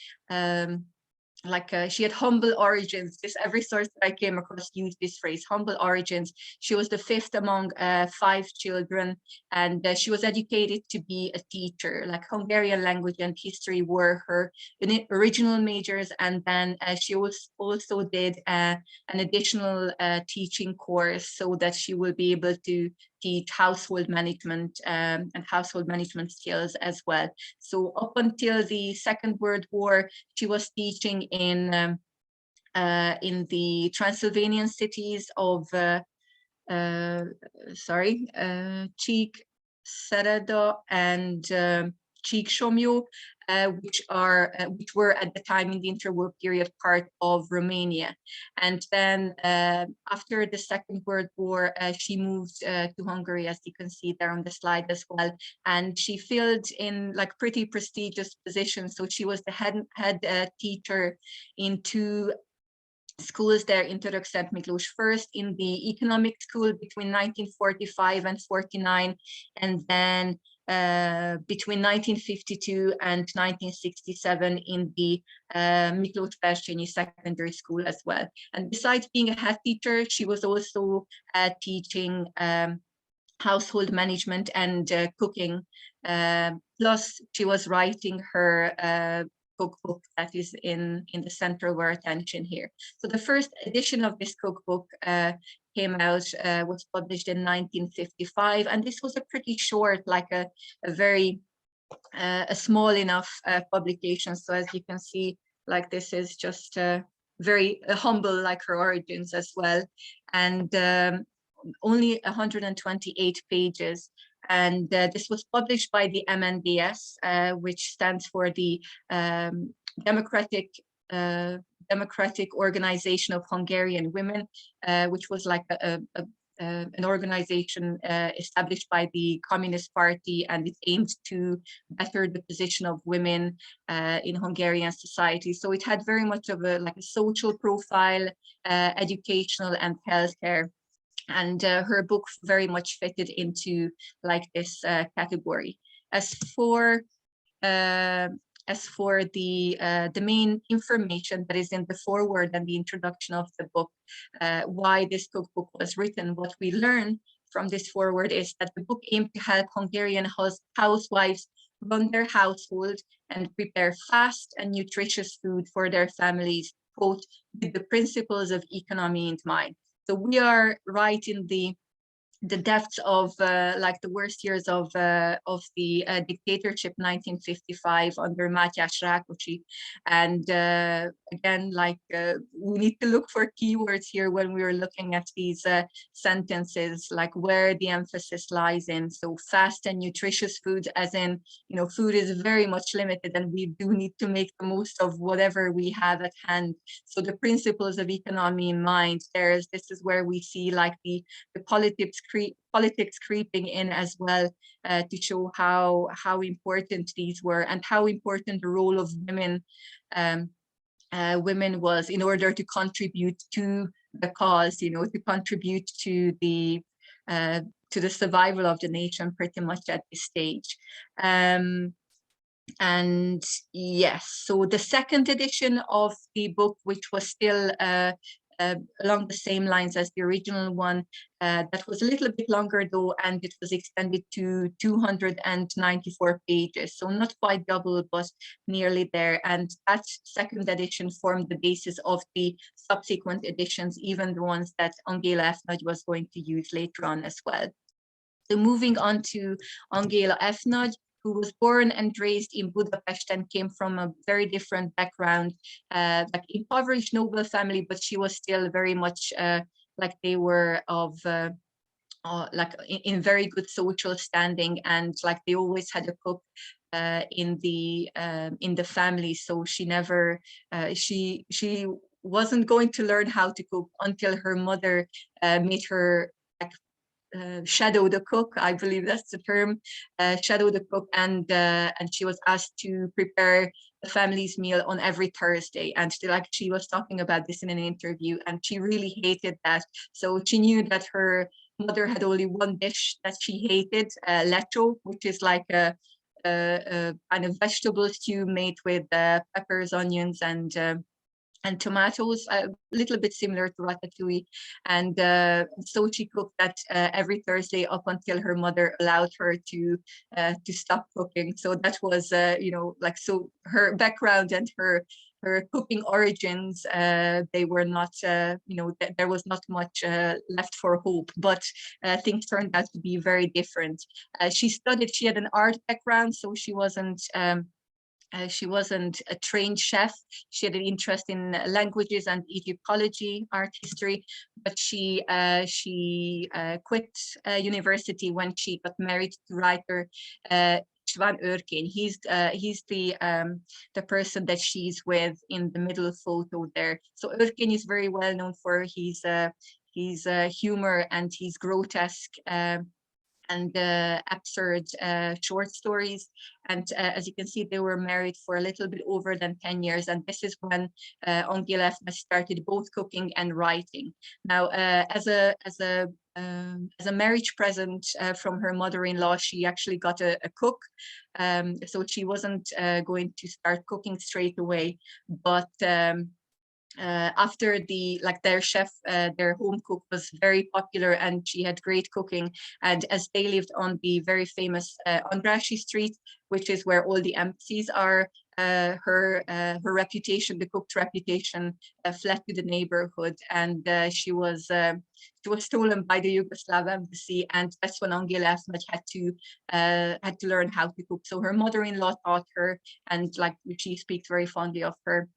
she had humble origins. Every source that I came across used this phrase, humble origins. She was the fifth among 5 children, and she was educated to be a teacher. Like, Hungarian language and history were her original majors, and then she also did an additional teaching course so that she will be able to teach household management and household management skills as well. So up until the Second World War, she was teaching in the Transylvanian cities of Csík, Szereda, and Csíksomlyó, which were at the time in the interwar period part of Romania. And then after the Second World War, she moved to Hungary, as you can see there on the slide as well. And she filled in like pretty prestigious positions. So she was the head teacher in 2 schools there in Török-Szentmiklós, first in the economic school between 1945 and 49, and then between 1952 and 1967 in the Miklós-Bercsényi secondary school as well. And besides being a head teacher, she was also teaching household management and cooking. Plus, she was writing her cookbook that is in the center of our attention here. So the first edition of this cookbook came out, was published in 1955, and this was a pretty short, like a very small enough publication. So as you can see, like, this is just very humble, like her origins as well, and only 128 pages. And this was published by the MNDS, which stands for the Democratic Organization of Hungarian Women, which was like an organization established by the Communist Party, and it aimed to better the position of women in Hungarian society. So it had very much of a social profile, educational, and healthcare. And her book very much fitted into like this category. As for the main information that is in the foreword and the introduction of the book, why this cookbook was written, what we learn from this foreword is that the book aimed to help Hungarian housewives run their household and prepare fast and nutritious food for their families, quote, with the principles of economy in mind. So we are right in the depths of like the worst years of the dictatorship, 1955 under Mátyás Rákosi. And again, like we need to look for keywords here when we are looking at these sentences, like where the emphasis lies in. So fast and nutritious food, as in, you know, food is very much limited and we do need to make the most of whatever we have at hand. So the principles of economy in mind, this is where we see like the politics creeping in as well, to show how important these were and how important the role of women was in order to contribute to the cause, you know, to contribute to the survival of the nation pretty much at this stage. And yes, so the second edition of the book, which was still along the same lines as the original one, that was a little bit longer though, and it was extended to 294 pages, so not quite double, but nearly there. And that second edition formed the basis of the subsequent editions, even the ones that Angéla Ethnology was going to use later on as well. So moving on to Angéla Ethnology, who was born and raised in Budapest and came from a very different background, like impoverished noble family, but she was still very much like they were of like in very good social standing, and like they always had a cook in the family. So she never she wasn't going to learn how to cook until her mother made her shadow the cook. I believe that's the term, shadow the cook, and she was asked to prepare the family's meal on every Thursday. And she was talking about this in an interview, and she really hated that. So she knew that her mother had only one dish that she hated, lecho, which is like a kind of vegetable stew made with peppers, onions, and tomatoes, a little bit similar to ratatouille. And so she cooked that every Thursday up until her mother allowed her to stop cooking. So that was, so her background and her cooking origins, they were not, there was not much left for hope, but things turned out to be very different. She had an art background, so she wasn't a trained chef. She had an interest in languages and Egyptology, art history, but she quit university when she got married to writer István Örkény. He's the person that she's with in the middle photo there. So Örkény is very well known for his humor and his grotesque and absurd short stories. And as you can see, they were married for a little bit over than 10 years. And this is when Untitled started both cooking and writing. Now, as a marriage present from her mother-in-law, she actually got a cook. So she wasn't going to start cooking straight away, but after their chef, their home cook was very popular and she had great cooking. And as they lived on the very famous Andrássy Street, which is where all the embassies are, her reputation, the cook's reputation, fled to the neighborhood, and she was stolen by the Yugoslav embassy, and that's when Untitled had to learn how to cook. So her mother-in-law taught her, and she speaks very fondly of her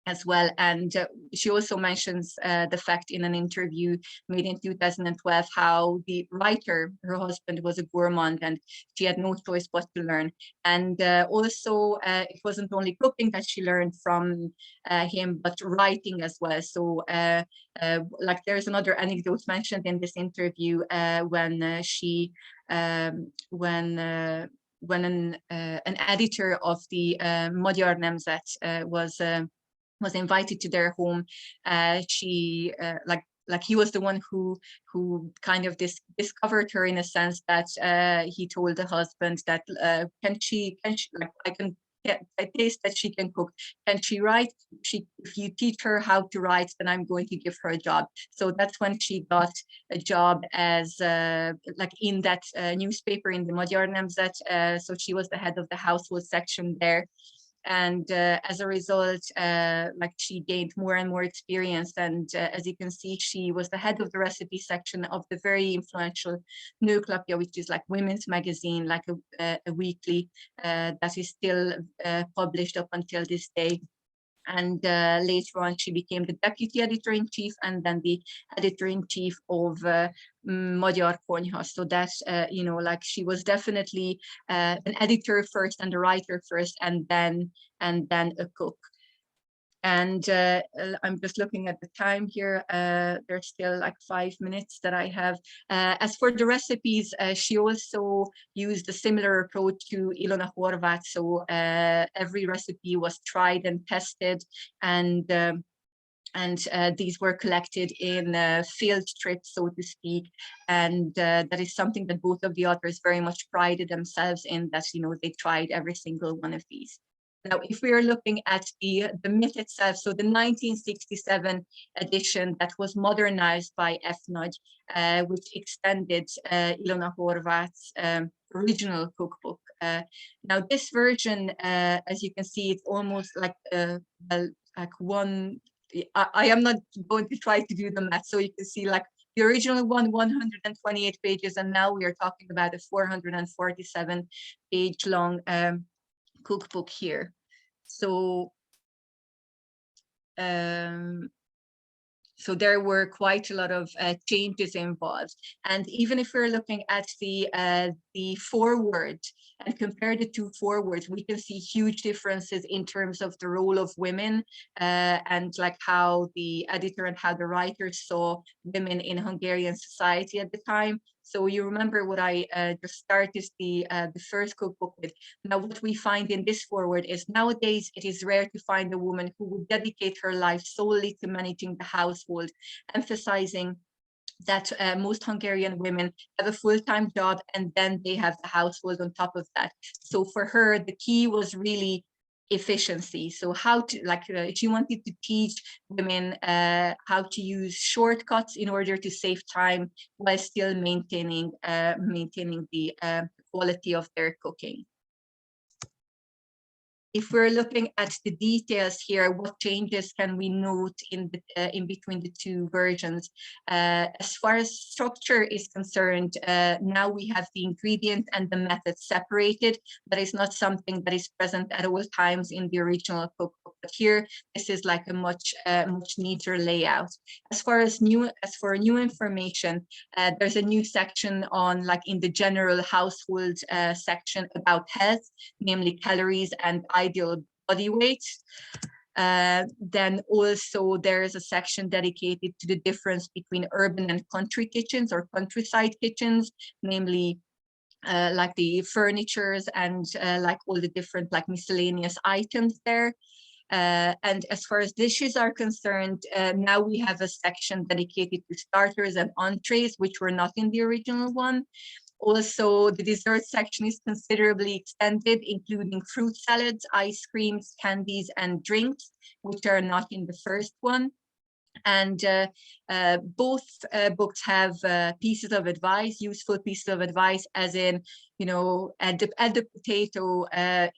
as well. And she also mentions the fact in an interview made in 2012 how the writer, her husband, was a gourmand and she had no choice but to learn. And also it wasn't only cooking that she learned from him, but writing as well. So there's another anecdote mentioned in this interview when an editor of the Magyar Nemzet was invited to their home. He was the one who kind of discovered her, in a sense that he told the husband that I taste that she can cook. Can she write? If you teach her how to write, then I'm going to give her a job. So that's when she got a job as in that newspaper in the Magyar Nemzet. So she was the head of the household section there. And as a result, she gained more and more experience. And as you can see, she was the head of the recipe section of the very influential Nőklapja, which is like women's magazine, like a weekly that is still published up until this day. And later on, she became the deputy editor-in-chief and then the editor-in-chief of Magyar Konyha. So that, she was definitely an editor first and a writer first, and then a cook. And I'm just looking at the time here. There's still 5 minutes that I have. As for the recipes, she also used a similar approach to Ilona Horváth. So every recipe was tried and tested, and these were collected in field trips, so to speak. And that is something that both of the authors very much prided themselves in, that they tried every single one of these. Now, if we are looking at the myth itself, so the 1967 edition that was modernized by Ethnology, which extended Ilona Horváth's original cookbook. Now, this version, as you can see, it's almost like one. I am not going to try to do the math, so you can see the original one, 128 pages, and now we are talking about a 447-page long cookbook here. So So there were quite a lot of changes involved. And even if we're looking at the foreword and compare the two forewords, we can see huge differences in terms of the role of women and like how the editor and how the writer saw women in Hungarian society at the time. So you remember what I just started the first cookbook with. Now what we find in this foreword is nowadays it is rare to find a woman who would dedicate her life solely to managing the household, emphasizing that most Hungarian women have a full-time job and then they have the household on top of that. So for her, the key was really efficiency. So how to, like, she wanted to teach women how to use shortcuts in order to save time while still maintaining the quality of their cooking. If we're looking at the details here, what changes can we note in between the two versions? As far as structure is concerned, now we have the ingredient and the method separated. That is not something that is present at all times in the original cookbook. But here, this is like a much neater layout. As for new information, there's a new section on, like, in the general household section about health, namely calories and ideal body weight. Then also there is a section dedicated to the difference between urban and country kitchens or countryside kitchens, namely like the furnitures and like all the different like miscellaneous items there. And as far as dishes are concerned, now we have a section dedicated to starters and entrees, which were not in the original one. Also, the dessert section is considerably extended, including fruit salads, ice creams, candies, and drinks, which are not in the first one. And both books have pieces of advice, useful pieces of advice, as in, you know, add the potato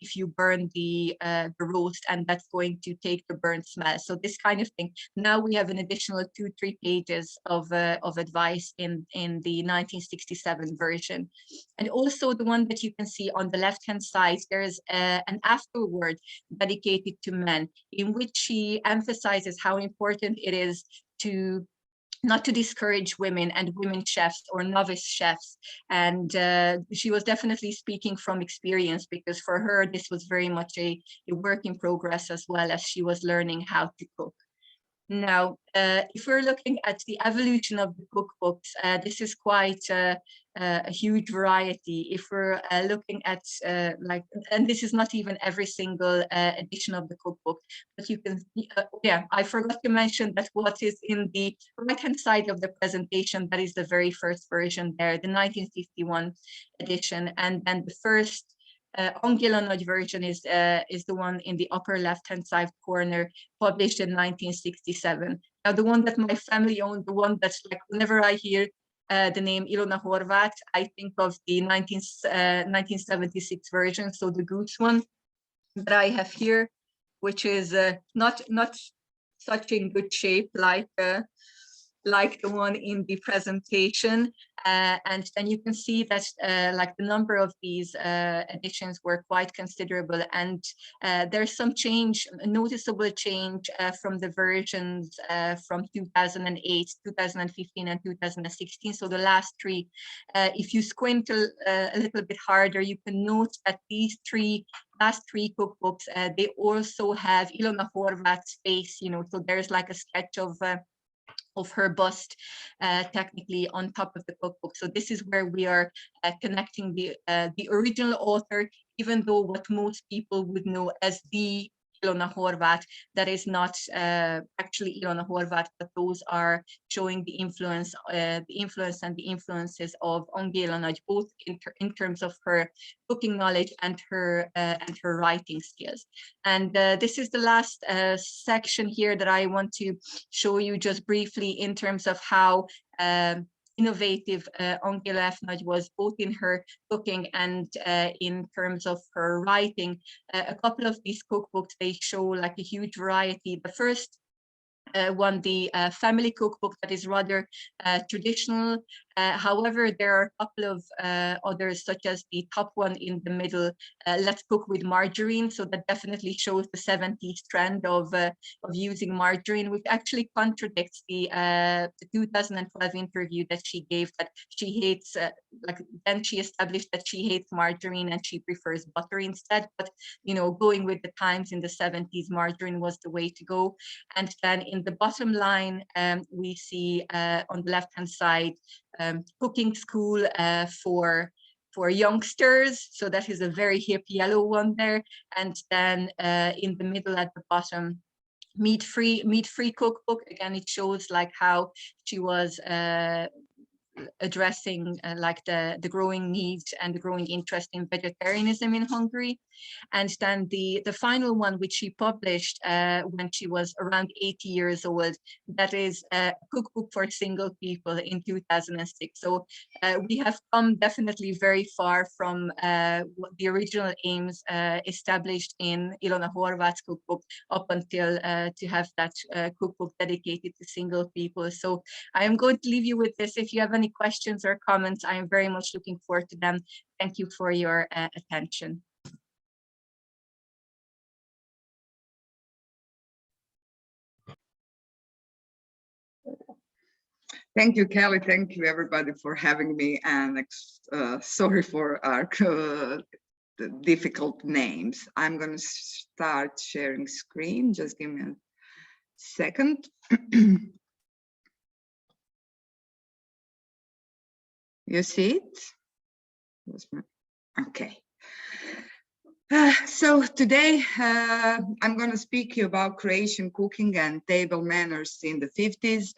if you burn the roast, and that's going to take the burnt smell. So this kind of thing. Now we have an additional 2-3 pages of advice in the 1967 version. And also the one that you can see on the left-hand side, there's an afterword dedicated to men, in which she emphasizes how important it is to not to discourage women and women chefs or novice chefs. And she was definitely speaking from experience, because for her, this was very much a work in progress, as well as she was learning how to cook. Now, if we're looking at the evolution of the cookbooks, this is quite a huge variety. If we're looking at like, and this is not even every single edition of the cookbook, but you can, yeah, I forgot to mention that what is in the right-hand side of the presentation, that is the very first version there, the 1951 edition, and then the first Angyala Nagy version is the one in the upper left-hand side corner, published in 1967. Now, the one that my family owned, the one that's like, whenever I hear the name Ilona Horváth, I think of the 1976 version, so the Goose one that I have here, which is not such in good shape like the one in the presentation. And then you can see that like the number of these editions were quite considerable, and there's some change, a noticeable change from the versions from 2008, 2015 and 2016. So the last three, if you squint a little bit harder, you can note that these last three cookbooks, they also have Ilona Horváth's face, you know, so there's like a sketch of her bust technically on top of the cookbook. So this is where we are connecting the original author, even though what most people would know as the Ilona Horváth, that is not actually Ilona Horváth, but those are showing the influence and the influences of Angyala Nagy, both in terms of her cooking knowledge and her writing skills. And this is the last section here that I want to show you just briefly in terms of how innovative Angyala Nagy was, both in her cooking and in terms of her writing. A couple of these cookbooks, they show like a huge variety. The first won the family cookbook that is rather traditional. However, there are a couple of others, such as the top one in the middle, Let's Cook with Margarine. So that definitely shows the 70s trend of using margarine, which actually contradicts the 2012 interview that she gave, that she hates, then she established that she hates margarine and she prefers butter instead. But, you know, going with the times in the 70s, margarine was the way to go. And then in the bottom line, we see on the left-hand side, cooking school for youngsters. So that is a very hip yellow one there. And then in the middle at the bottom, meat-free cookbook. Again, it shows like how she was addressing like the growing needs and the growing interest in vegetarianism in Hungary. And then the final one, which she published when she was around 80 years old, that is a cookbook for single people in 2006. So we have come definitely very far from what the original aims established in Ilona Horvát's cookbook up until to have that cookbook dedicated to single people. So I am going to leave you with this. If you have any questions or comments, I am very much looking forward to them. Thank you for your attention. Thank you, Kelly. Thank you, everybody, for having me. And sorry for our difficult names. I'm going to start sharing screen. Just give me a second. You see it? Okay. So today I'm going to speak to you about Croatian cooking and table manners in the 50s.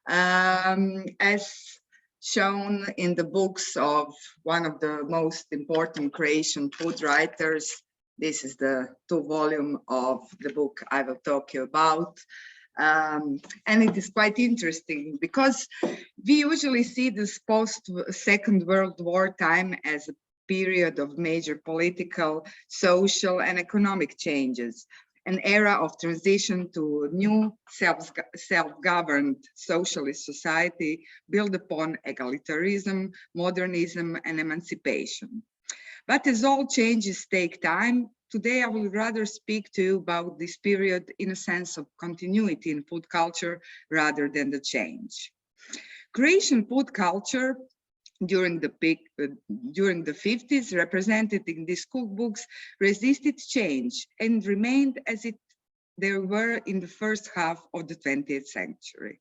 As shown in the books of one of the most important Croatian food writers. This is the 2-volume of the book I will talk to you about. And it is quite interesting because we usually see this post-Second World War time as a period of major political, social, and economic changes, an era of transition to new self-governed socialist society built upon egalitarianism, modernism, and emancipation. But as all changes take time, today I will rather speak to you about this period in a sense of continuity in food culture rather than the change. Croatian food culture during the 50s, represented in these cookbooks, resisted change and remained as they were in the first half of the 20th century.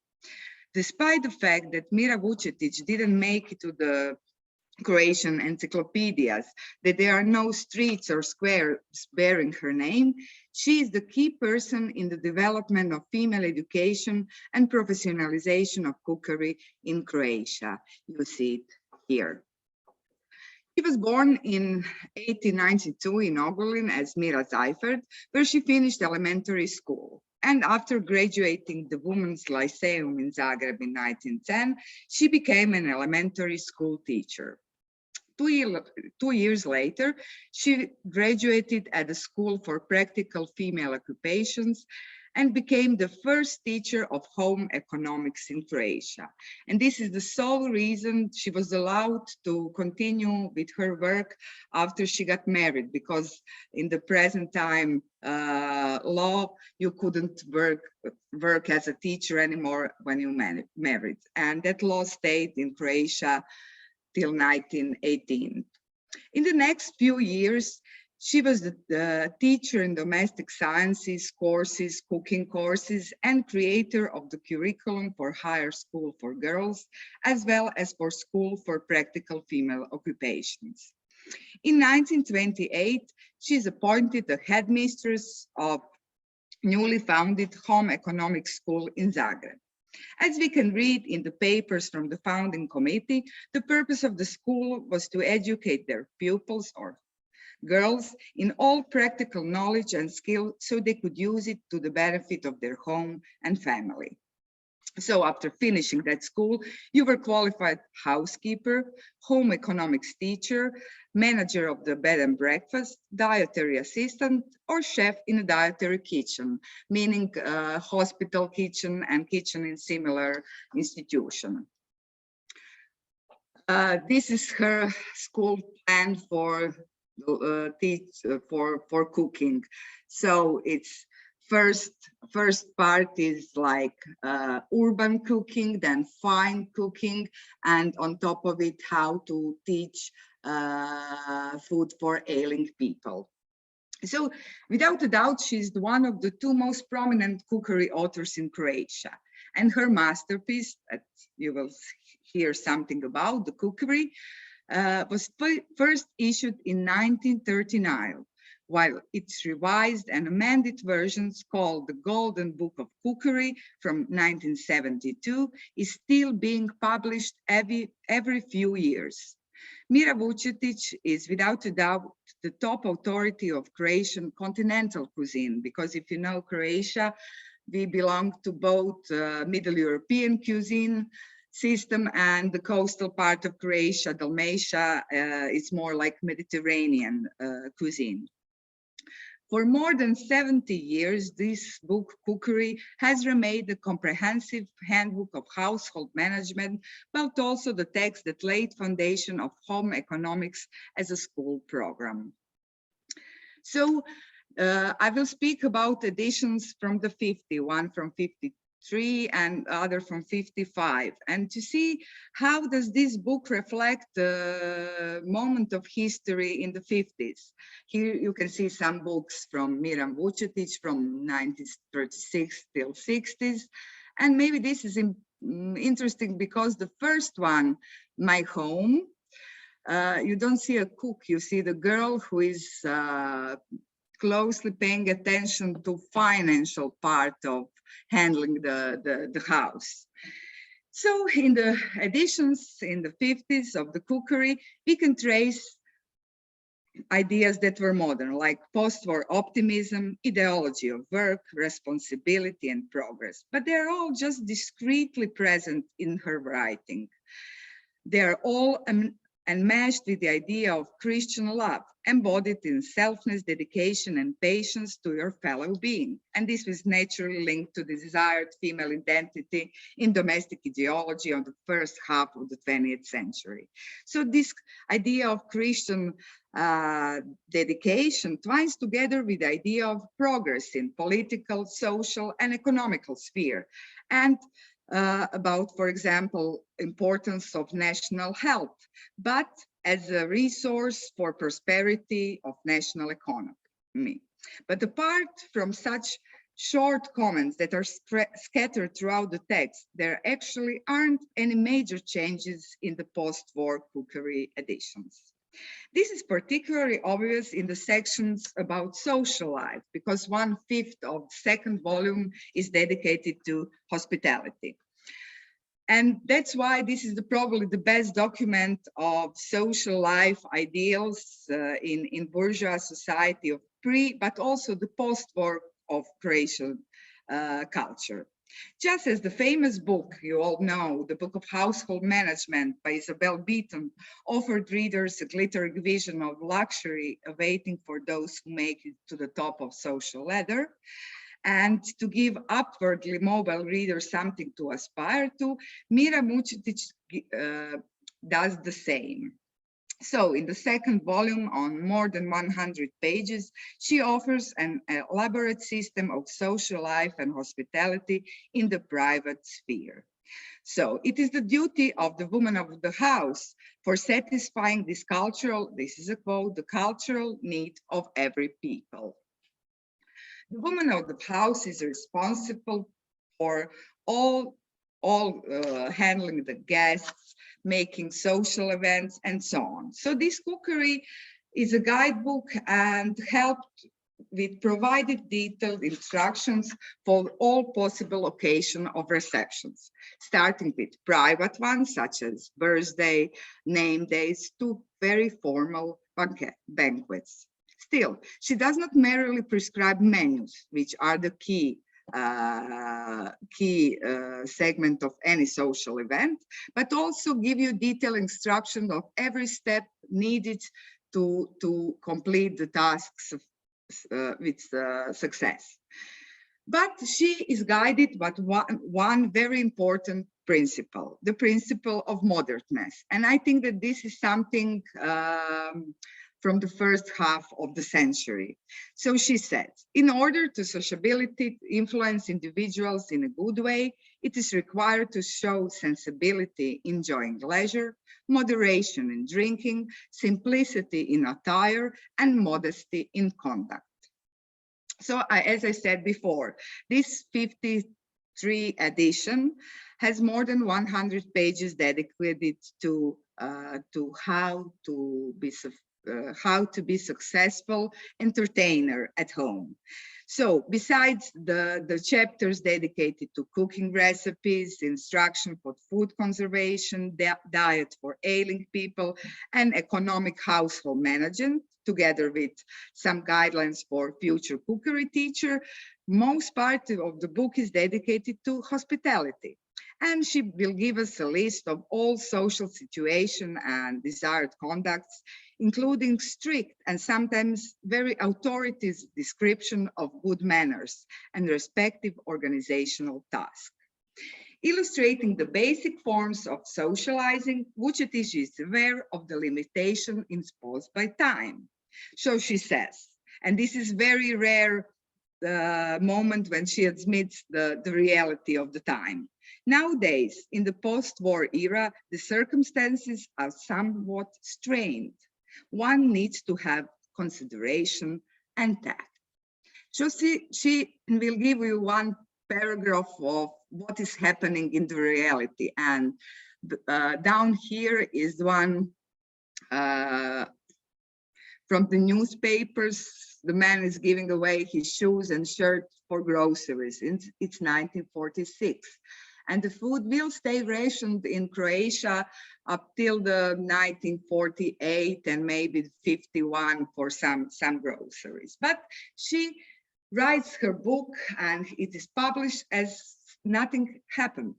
Despite the fact that Mira Vučetić didn't make it to the Croatian encyclopedias, that there are no streets or squares bearing her name, she is the key person in the development of female education and professionalization of cookery in Croatia. You see it here. She was born in 1892 in Ogulin as Mira Zajfert, where she finished elementary school. And after graduating the Women's Lyceum in Zagreb in 1910, she became an elementary school teacher. 2 years later, she graduated at the School for Practical Female Occupations and became the first teacher of home economics in Croatia. And this is the sole reason she was allowed to continue with her work after she got married, because in the present time law, you couldn't work as a teacher anymore when you married. And that law stayed in Croatia till 1918. In the next few years, she was the teacher in domestic sciences courses, cooking courses, and creator of the curriculum for higher school for girls, as well as for school for practical female occupations. In 1928, she is appointed the headmistress of newly founded Home Economics School in Zagreb. As we can read in the papers from the founding committee, the purpose of the school was to educate their pupils or girls in all practical knowledge and skill so they could use it to the benefit of their home and family. So after finishing that school, you were qualified housekeeper, home economics teacher, manager of the bed and breakfast, dietary assistant, or chef in a dietary kitchen, meaning hospital kitchen and kitchen in similar institution. This is her school plan for cooking. So it's first part is like urban cooking, then fine cooking, and on top of it, how to teach food for ailing people. So without a doubt, she's one of the two most prominent cookery authors in Croatia. And her masterpiece, that you will hear something about, the Cookery, was first issued in 1939, while its revised and amended versions called the Golden Book of Cookery from 1972 is still being published every few years. Mira Vučetić is without a doubt the top authority of Croatian continental cuisine, because if you know Croatia, we belong to both Middle European cuisine system and the coastal part of Croatia, Dalmatia, is more like Mediterranean cuisine. For more than 70 years, this book, Cookery, has remained a comprehensive handbook of household management, but also the text that laid foundation of home economics as a school program. So I will speak about editions from the 50, one from 53 and other from 55, and to see how does this book reflect the moment of history in the 50s. Here you can see some books from Mira Vučetić from 1936 till 60s, and maybe this is interesting because the first one, My Home, you don't see a cook, you see the girl who is closely paying attention to financial part of handling the house. So in the editions in the 50s of the Cookery, we can trace ideas that were modern, like post-war optimism, ideology of work, responsibility, and progress. But they're all just discreetly present in her writing. They're all enmeshed with the idea of Christian love, embodied in selfless dedication and patience to your fellow being. And this was naturally linked to the desired female identity in domestic ideology of the first half of the 20th century. So this idea of Christian dedication twines together with the idea of progress in political, social, and economical sphere, and about, for example, importance of national health, but as a resource for prosperity of national economy. But apart from such short comments that are scattered throughout the text, there actually aren't any major changes in the post-war Cookery editions. This is particularly obvious in the sections about social life, because 1/5 of the second volume is dedicated to hospitality. And that's why this is probably the best document of social life ideals in bourgeois society of but also the post-war of Croatian culture. Just as the famous book you all know, the Book of Household Management by Isabel Beeton, offered readers a glittering vision of luxury awaiting for those who make it to the top of social ladder, and to give upwardly mobile readers something to aspire to, Mira Vučetić does the same. So in the second volume, on more than 100 pages, she offers an elaborate system of social life and hospitality in the private sphere. So it is the duty of the woman of the house for satisfying this is a quote, the cultural need of every people. The woman of the house is responsible for all handling the guests, making social events, and so on. So this Cookery is a guidebook and helped with provided detailed instructions for all possible occasions of receptions, starting with private ones such as birthday, name days, to very formal banquets. Still, she does not merely prescribe menus, which are the key key segment of any social event, but also give you detailed instruction of every step needed to complete the tasks with success. But she is guided by one very important principle, the principle of moderness. And I think that this is something from the first half of the century. So she said, in order to sociability influence individuals in a good way, it is required to show sensibility, enjoying leisure, moderation in drinking, simplicity in attire, and modesty in conduct. So as I said before, this 53 edition has more than 100 pages dedicated to how to be successful entertainer at home. So besides the chapters dedicated to cooking recipes, instruction for food conservation, diet for ailing people, and economic household management, together with some guidelines for future cookery teacher, most part of the book is dedicated to hospitality. And she will give us a list of all social situation and desired conducts, including strict and sometimes very authoritative description of good manners and respective organizational tasks. Illustrating the basic forms of socializing, Vučetić is aware of the limitation imposed by time. So she says, and this is very rare moment when she admits the reality of the time. Nowadays, in the post-war era, the circumstances are somewhat strained. One needs to have consideration and tact. So she will give you one paragraph of what is happening in the reality. And down here is one from the newspapers. The man is giving away his shoes and shirt for groceries. It's 1946. And the food will stay rationed in Croatia up till the 1948 and maybe 51 for some groceries. But she writes her book and it is published as nothing happened.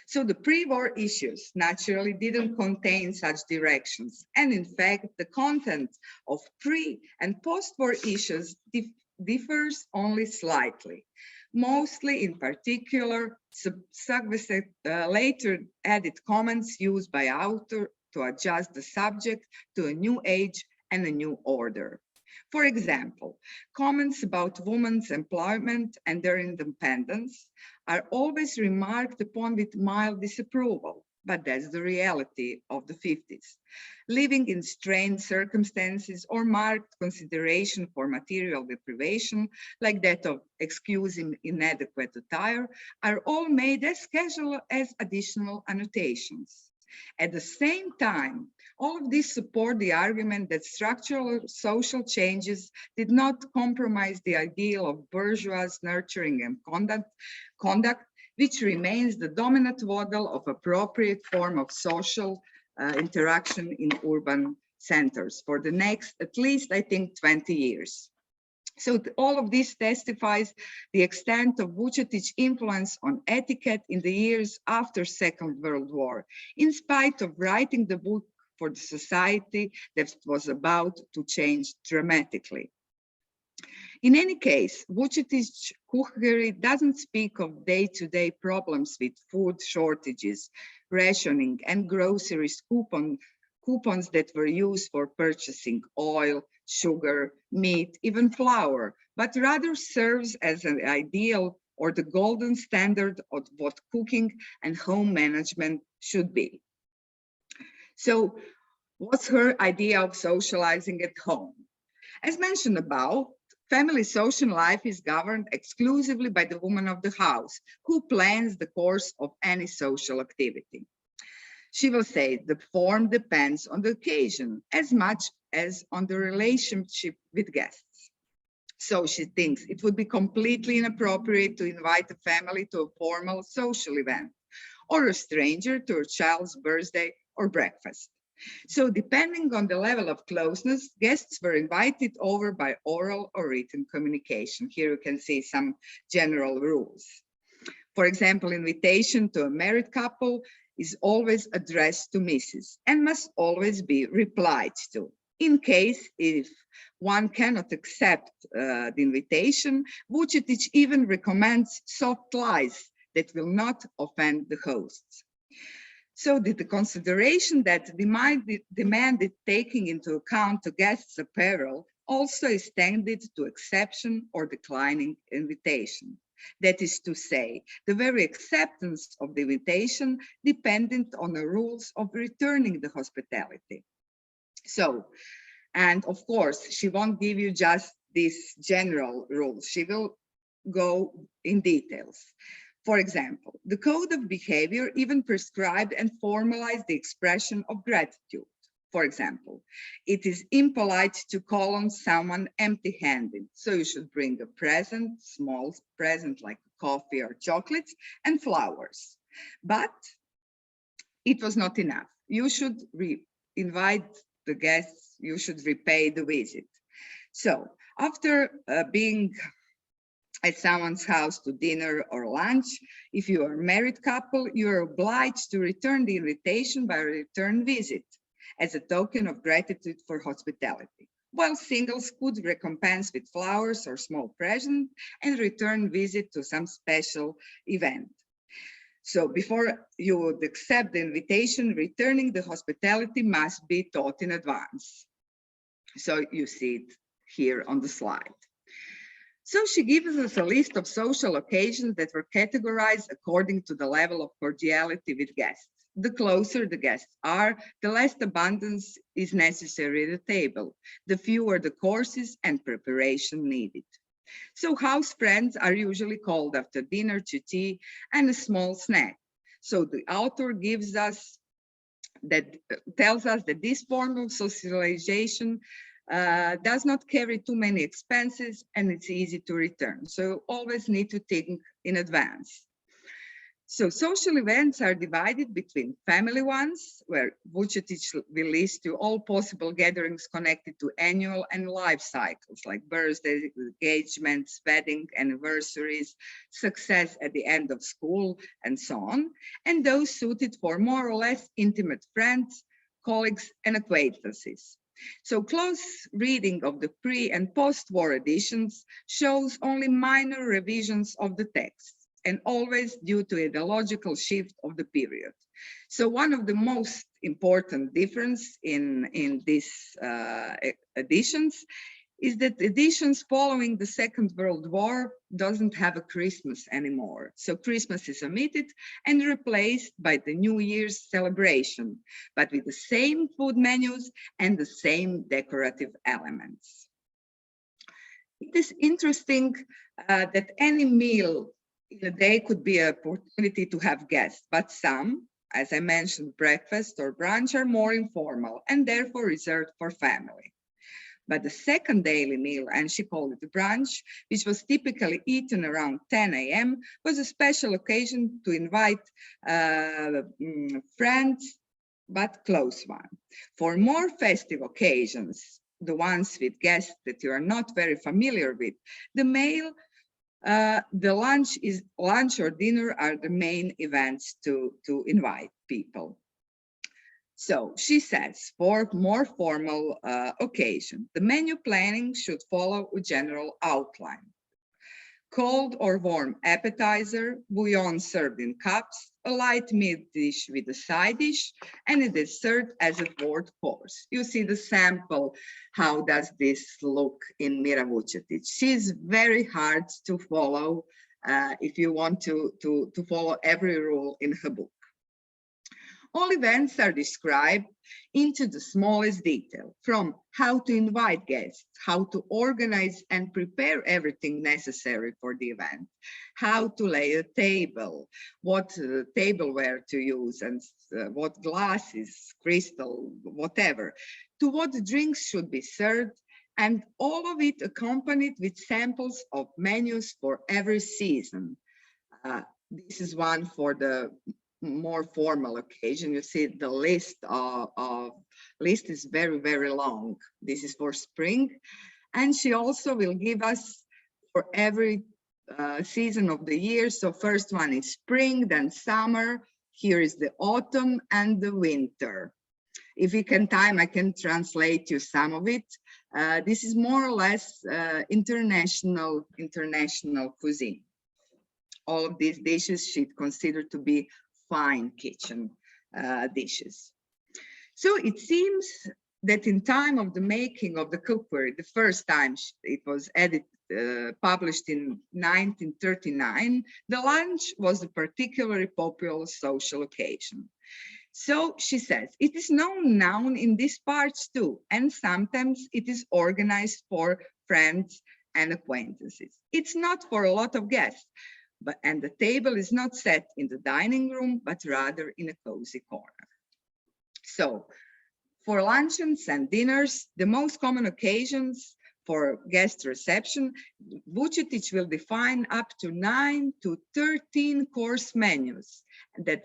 So the pre-war issues naturally didn't contain such directions. And in fact, the content of pre- and post-war issues differs only slightly. Mostly in particular, later added comments used by author to adjust the subject to a new age and a new order. For example, comments about women's employment and their independence are always remarked upon with mild disapproval, but that's the reality of the 50s. Living in strained circumstances or marked consideration for material deprivation, like that of excusing inadequate attire, are all made as casual as additional annotations. At the same time, all of this support the argument that structural social changes did not compromise the ideal of bourgeois nurturing and conduct, which remains the dominant model of appropriate form of social interaction in urban centers for the next, at least, I think, 20 years. So all of this testifies the extent of Vučetić's influence on etiquette in the years after Second World War, in spite of writing the book for the society that was about to change dramatically. In any case, Vučetić Cookery doesn't speak of day-to-day problems with food shortages, rationing, and groceries coupons that were used for purchasing oil, sugar, meat, even flour, but rather serves as an ideal or the golden standard of what cooking and home management should be. So what's her idea of socializing at home? As mentioned above, family social life is governed exclusively by the woman of the house, who plans the course of any social activity. She will say the form depends on the occasion as much as on the relationship with guests. So she thinks it would be completely inappropriate to invite a family to a formal social event or a stranger to her child's birthday or breakfast. So depending on the level of closeness, guests were invited over by oral or written communication. Here you can see some general rules. For example, invitation to a married couple is always addressed to Mrs. and must always be replied to. In case if one cannot accept the invitation, Vučetić even recommends soft lies that will not offend the hosts. So the consideration that demanded taking into account the guest's apparel also extended to exception or declining invitation. That is to say, the very acceptance of the invitation depended on the rules of returning the hospitality. So, and of course, she won't give you just these general rules. She will go in details. For example, the code of behavior even prescribed and formalized the expression of gratitude. For example, it is impolite to call on someone empty-handed, so you should bring a present, small present like coffee or chocolates and flowers. But it was not enough. You should invite the guests, you should repay the visit. So after being at someone's house to dinner or lunch, if you are a married couple, you are obliged to return the invitation by a return visit as a token of gratitude for hospitality, while singles could recompense with flowers or small present and return visit to some special event. So before you would accept the invitation, returning the hospitality must be taught in advance. So you see it here on the slide. So she gives us a list of social occasions that were categorized according to the level of cordiality with guests. The closer the guests are, the less abundance is necessary at the table, the fewer the courses and preparation needed. So house friends are usually called after dinner to tea and a small snack. So the author gives us that, tells us that this form of socialization does not carry too many expenses and it's easy to return. So always need to think in advance. So social events are divided between family ones, where Vučetić will list you all possible gatherings connected to annual and life cycles like birthdays, engagements, wedding, anniversaries, success at the end of school, and so on, and those suited for more or less intimate friends, colleagues, and acquaintances. So close reading of the pre- and post-war editions shows only minor revisions of the text, and always due to a ideological shift of the period. So one of the most important difference in these editions is that editions following the Second World War doesn't have a Christmas anymore. So Christmas is omitted and replaced by the New Year's celebration, but with the same food menus and the same decorative elements. It is interesting that any meal in a day could be an opportunity to have guests, but some, as I mentioned, breakfast or brunch are more informal and therefore reserved for family. But the second daily meal, and she called it brunch, which was typically eaten around 10 a.m., was a special occasion to invite friends, but close one. For more festive occasions, the ones with guests that you are not very familiar with, the meal, the lunch or dinner are the main events to invite people. So she says, for more formal occasion, the menu planning should follow a general outline. Cold or warm appetizer, bouillon served in cups, a light meat dish with a side dish, and a dessert as a fourth course. You see the sample, how does this look in Mira Vučetić. She's very hard to follow if you want to follow every rule in her book. All events are described into the smallest detail, from how to invite guests, how to organize and prepare everything necessary for the event, how to lay a table, what tableware to use, and what glasses, crystal, whatever, to what drinks should be served, and all of it accompanied with samples of menus for every season. This is one for the more formal occasion. You see the list list is very, very long. This is for spring. And she also will give us for every season of the year. So first one is spring, then summer. Here is the autumn and the winter. If we can time, I can translate you some of it. This is more or less international cuisine. All of these dishes she'd consider to be fine kitchen dishes. So it seems that in time of the making of the cookery, the first time it was published in 1939, the lunch was a particularly popular social occasion. So she says, it is known in these parts too, and sometimes it is organized for friends and acquaintances. It's not for a lot of guests, and the table is not set in the dining room, but rather in a cozy corner. So for luncheons and dinners, the most common occasions for guest reception, Vučetić will define up to 9 to 13 course menus that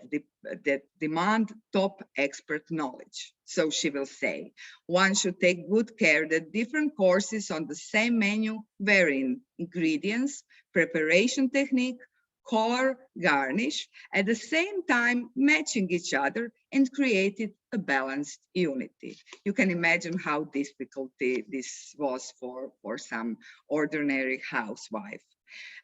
demand top expert knowledge. So she will say, one should take good care that different courses on the same menu vary in ingredients, preparation technique, color, garnish, at the same time matching each other and created a balanced unity. You can imagine how difficult this was for some ordinary housewife.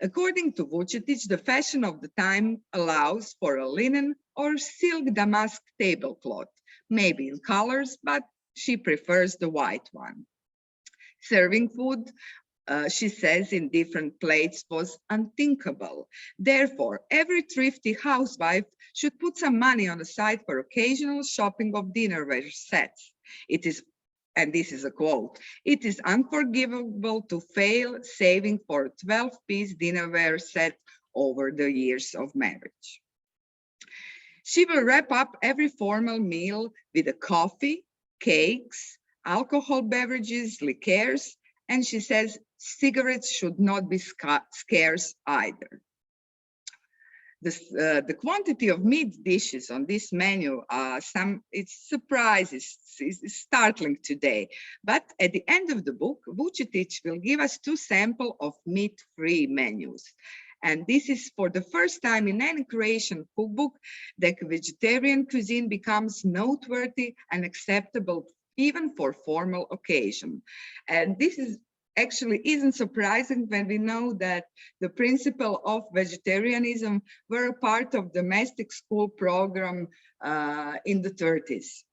According to Vučetić, the fashion of the time allows for a linen or silk damask tablecloth, maybe in colors, but she prefers the white one. Serving food, she says, in different plates was unthinkable. Therefore, every thrifty housewife should put some money on the side for occasional shopping of dinnerware sets. It is, and this is a quote, it is unforgivable to fail saving for a 12-piece dinnerware set over the years of marriage. She will wrap up every formal meal with a coffee, cakes, alcohol beverages, liqueurs, and she says cigarettes should not be scarce either. The quantity of meat dishes on this menu, it's surprises, it's startling today. But at the end of the book, Vučetić will give us 2 samples of meat-free menus. And this is for the first time in any Croatian cookbook that vegetarian cuisine becomes noteworthy and acceptable even for formal occasion. And this is actually isn't surprising when we know that the principle of vegetarianism were a part of domestic school program in the 30s.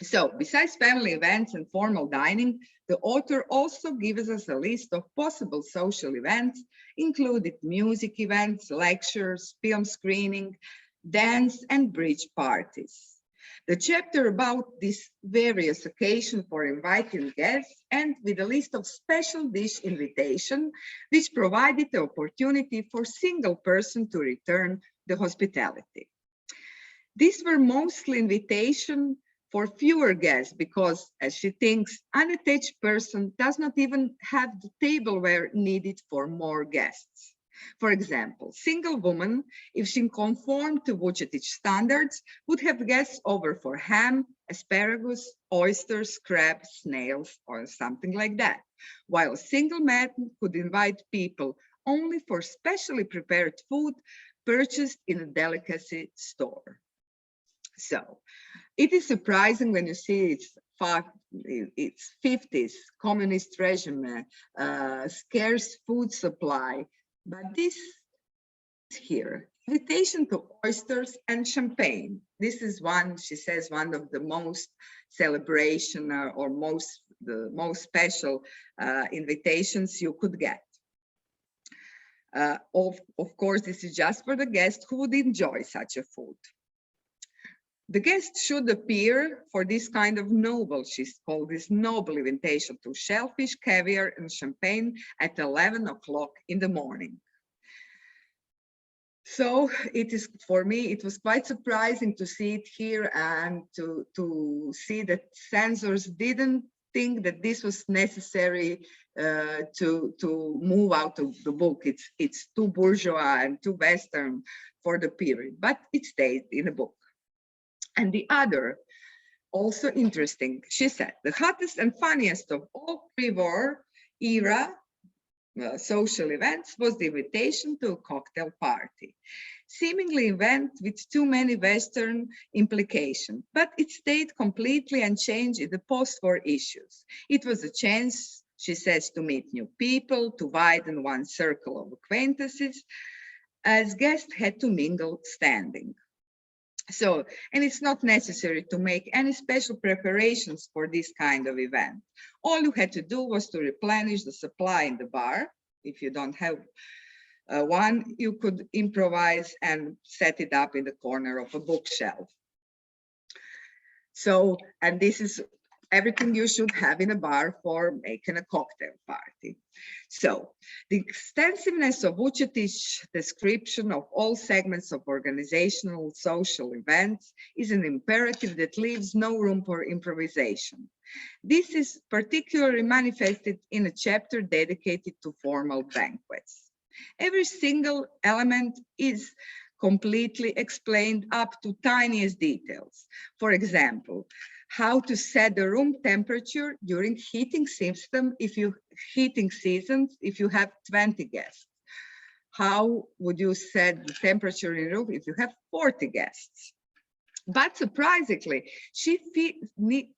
So besides family events and formal dining, the author also gives us a list of possible social events, including music events, lectures, film screening, dance and bridge parties. The chapter about these various occasions for inviting guests and with a list of special dish invitation, which provided the opportunity for single person to return the hospitality. These were mostly invitations for fewer guests because, as she thinks, unattached person does not even have the tableware needed for more guests. For example, single woman, if she conformed to Vučetić standards, would have guests over for ham, asparagus, oysters, crabs, snails, or something like that, while a single man could invite people only for specially prepared food purchased in a delicacy store. So, it is surprising when you see its 50s communist regime, scarce food supply. But this here, invitation to oysters and champagne. This is one, she says, one of the most celebration or the most special invitations you could get. Of course, this is just for the guest who would enjoy such a food. The guest should appear for this kind of noble, she's called this noble invitation to shellfish, caviar, and champagne at 11 o'clock in the morning. So it is, for me, it was quite surprising to see it here and to see that censors didn't think that this was necessary to move out of the book. It's too bourgeois and too Western for the period, but it stayed in a book. And the other, also interesting, she said, the hottest and funniest of all pre-war era social events was the invitation to a cocktail party. Seemingly event with too many Western implications, but it stayed completely unchanged in the post-war issues. It was a chance, she says, to meet new people, to widen one's circle of acquaintances, as guests had to mingle standing. So, and it's not necessary to make any special preparations for this kind of event. All you had to do was to replenish the supply in the bar. If you don't have one, you could improvise and set it up in the corner of a bookshelf. So, and this is everything you should have in a bar for making a cocktail party. So the extensiveness of Vučetić's description of all segments of organizational social events is an imperative that leaves no room for improvisation. This is particularly manifested in a chapter dedicated to formal banquets. Every single element is completely explained up to tiniest details. For example, how to set the room temperature during heating seasons if you have 20 guests. How would you set the temperature in the room if you have 40 guests? But surprisingly, she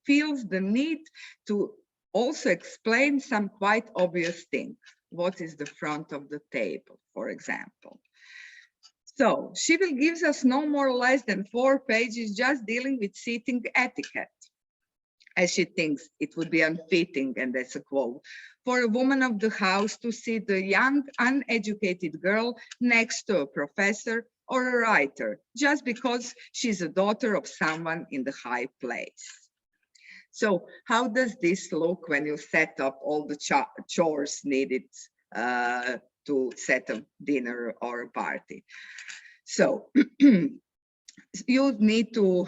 feels the need to also explain some quite obvious things. What is the front of the table, for example? So she will give us no more or less than 4 pages just dealing with seating etiquette, as she thinks it would be unfitting, and that's a quote, for a woman of the house to see the young, uneducated girl next to a professor or a writer, just because she's a daughter of someone in the high place. So how does this look when you set up all the chores needed to set a dinner or a party? So you need to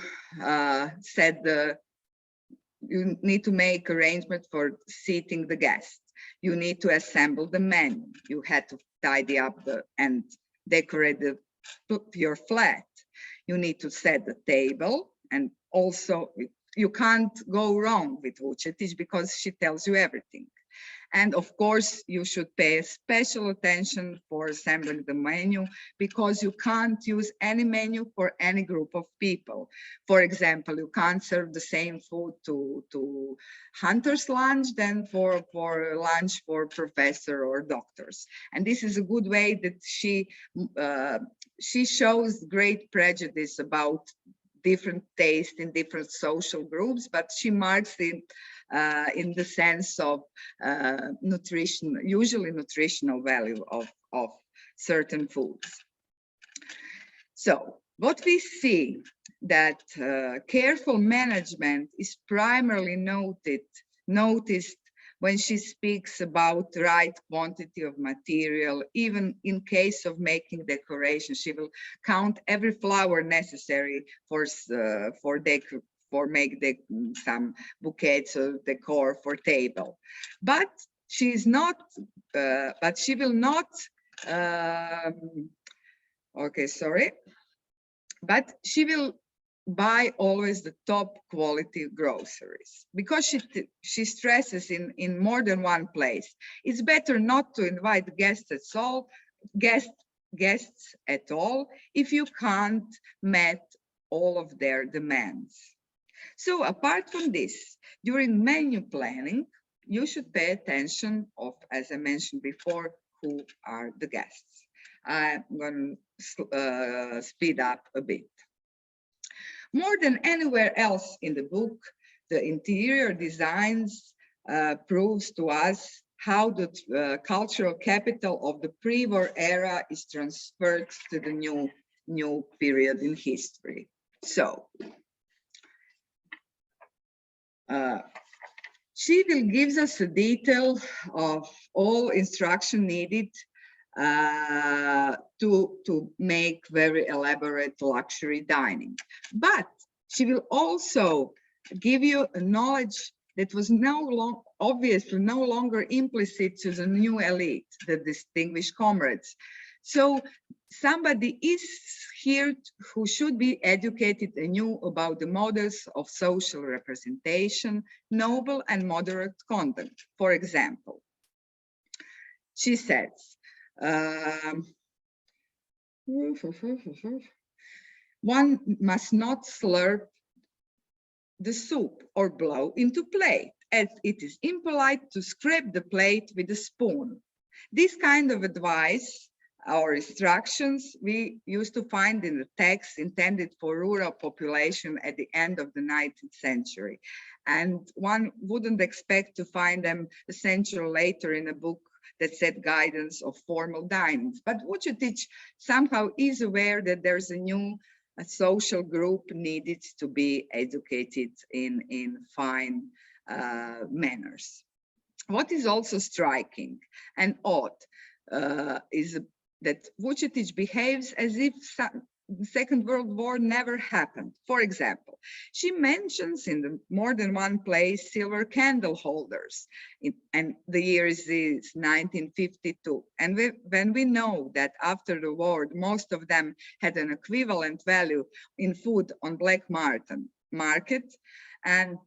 you need to make arrangements for seating the guests. You need to assemble the menu. You had to tidy up and decorate your flat. You need to set the table, and also you can't go wrong with Vučetić because she tells you everything. And of course, you should pay special attention for assembling the menu, because you can't use any menu for any group of people. For example, you can't serve the same food to hunter's lunch than for lunch for professor or doctors. And this is a good way that she shows great prejudice about different tastes in different social groups, but she marks it in the sense of nutrition, usually nutritional value of certain foods. So what we see that careful management is primarily noticed when she speaks about right quantity of material. Even in case of making decoration, she will count every flower necessary for some bouquets of decor for table. But she's not, but she will not, okay, sorry, but she will buy always the top quality groceries, because she stresses in more than one place. It's better not to invite guests at all if you can't meet all of their demands. So apart from this, during menu planning, you should pay attention of, as I mentioned before, who are the guests. I'm going to speed up a bit. More than anywhere else in the book, the interior designs proves to us how the cultural capital of the pre-war era is transferred to the new period in history. So she will give us a detail of all instruction needed to make very elaborate luxury dining. But she will also give you a knowledge that was obviously no longer implicit to the new elite, the distinguished comrades. So somebody is here who should be educated anew about the models of social representation, noble and moderate conduct. For example, she says, one must not slurp the soup or blow into plate, as it is impolite to scrape the plate with a spoon. This kind of advice or instructions we used to find in the texts intended for rural population at the end of the 19th century. And one wouldn't expect to find them a century later in a book that set guidance of formal dining. But Vučetić somehow is aware that there's a new social group needed to be educated in fine manners. What is also striking and odd is that Vučetić behaves as if the Second World War never happened. For example, she mentions in more than one place silver candle holders, and the year is 1952. And when we know that after the war, most of them had an equivalent value in food on black market, and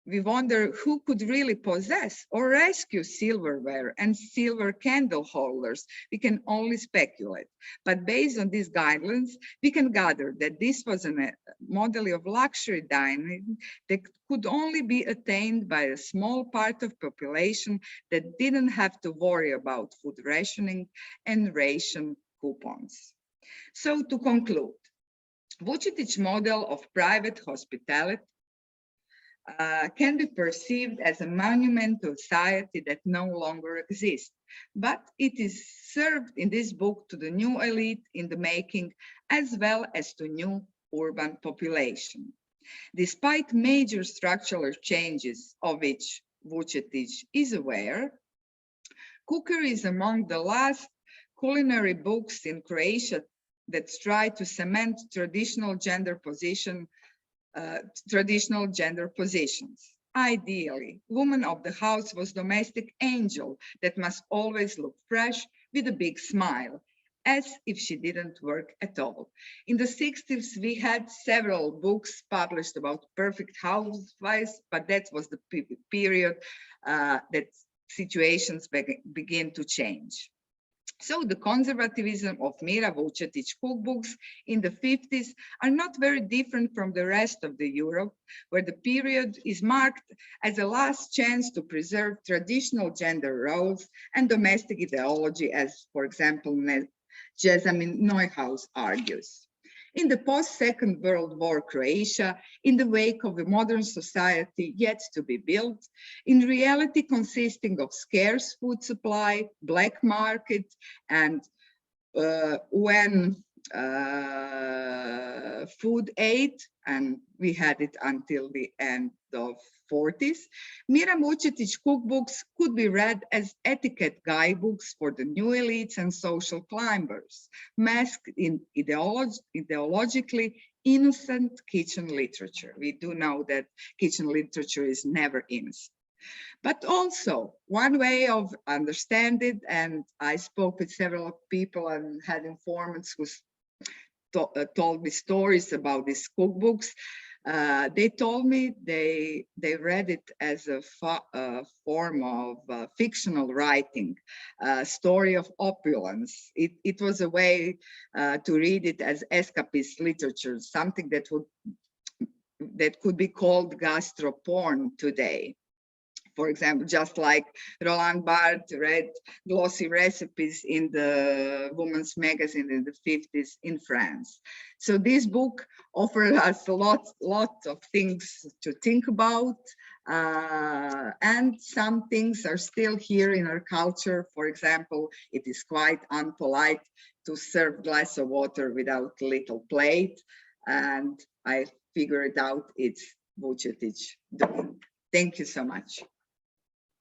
we wonder who could really possess or rescue silverware and silver candle holders. We can only speculate. But based on these guidelines, we can gather that this was a model of luxury dining that could only be attained by a small part of population that didn't have to worry about food rationing and ration coupons. So to conclude, Vučetić's model of private hospitality can be perceived as a monument to a society that no longer exists, but it is served in this book to the new elite in the making, as well as to new urban population. Despite major structural changes of which Vučetić is aware, Cookery is among the last culinary books in Croatia that try to cement traditional gender positions. Ideally, woman of the house was domestic angel that must always look fresh with a big smile, as if she didn't work at all. In the 60s, we had several books published about perfect housewives, but that was the period that situations begin to change. So the conservatism of Mira Vučetić cookbooks in the 50s are not very different from the rest of the Europe, where the period is marked as a last chance to preserve traditional gender roles and domestic ideology, as, for example, Jessamine Neuhaus argues. In the post-Second World War Croatia, in the wake of a modern society yet to be built, in reality consisting of scarce food supply, black market, and when food aid, and we had it until the end of 40s, Mira Vučetić cookbooks could be read as etiquette guidebooks for the new elites and social climbers, masked in ideologically innocent kitchen literature. We do know that kitchen literature is never innocent. But also, one way of understanding it, and I spoke with several people and had informants who told me stories about these cookbooks. They told me they read it as a form of fictional writing, story of opulence. It was a way to read it as escapist literature, something that could be called gastroporn today. For example, just like Roland Barthes read glossy recipes in the women's magazine in the 50s in France. So this book offered us a lot of things to think about, and some things are still here in our culture. For example, it is quite unpolite to serve a glass of water without a little plate, and I figured out it's Vučetić doing. Thank you so much.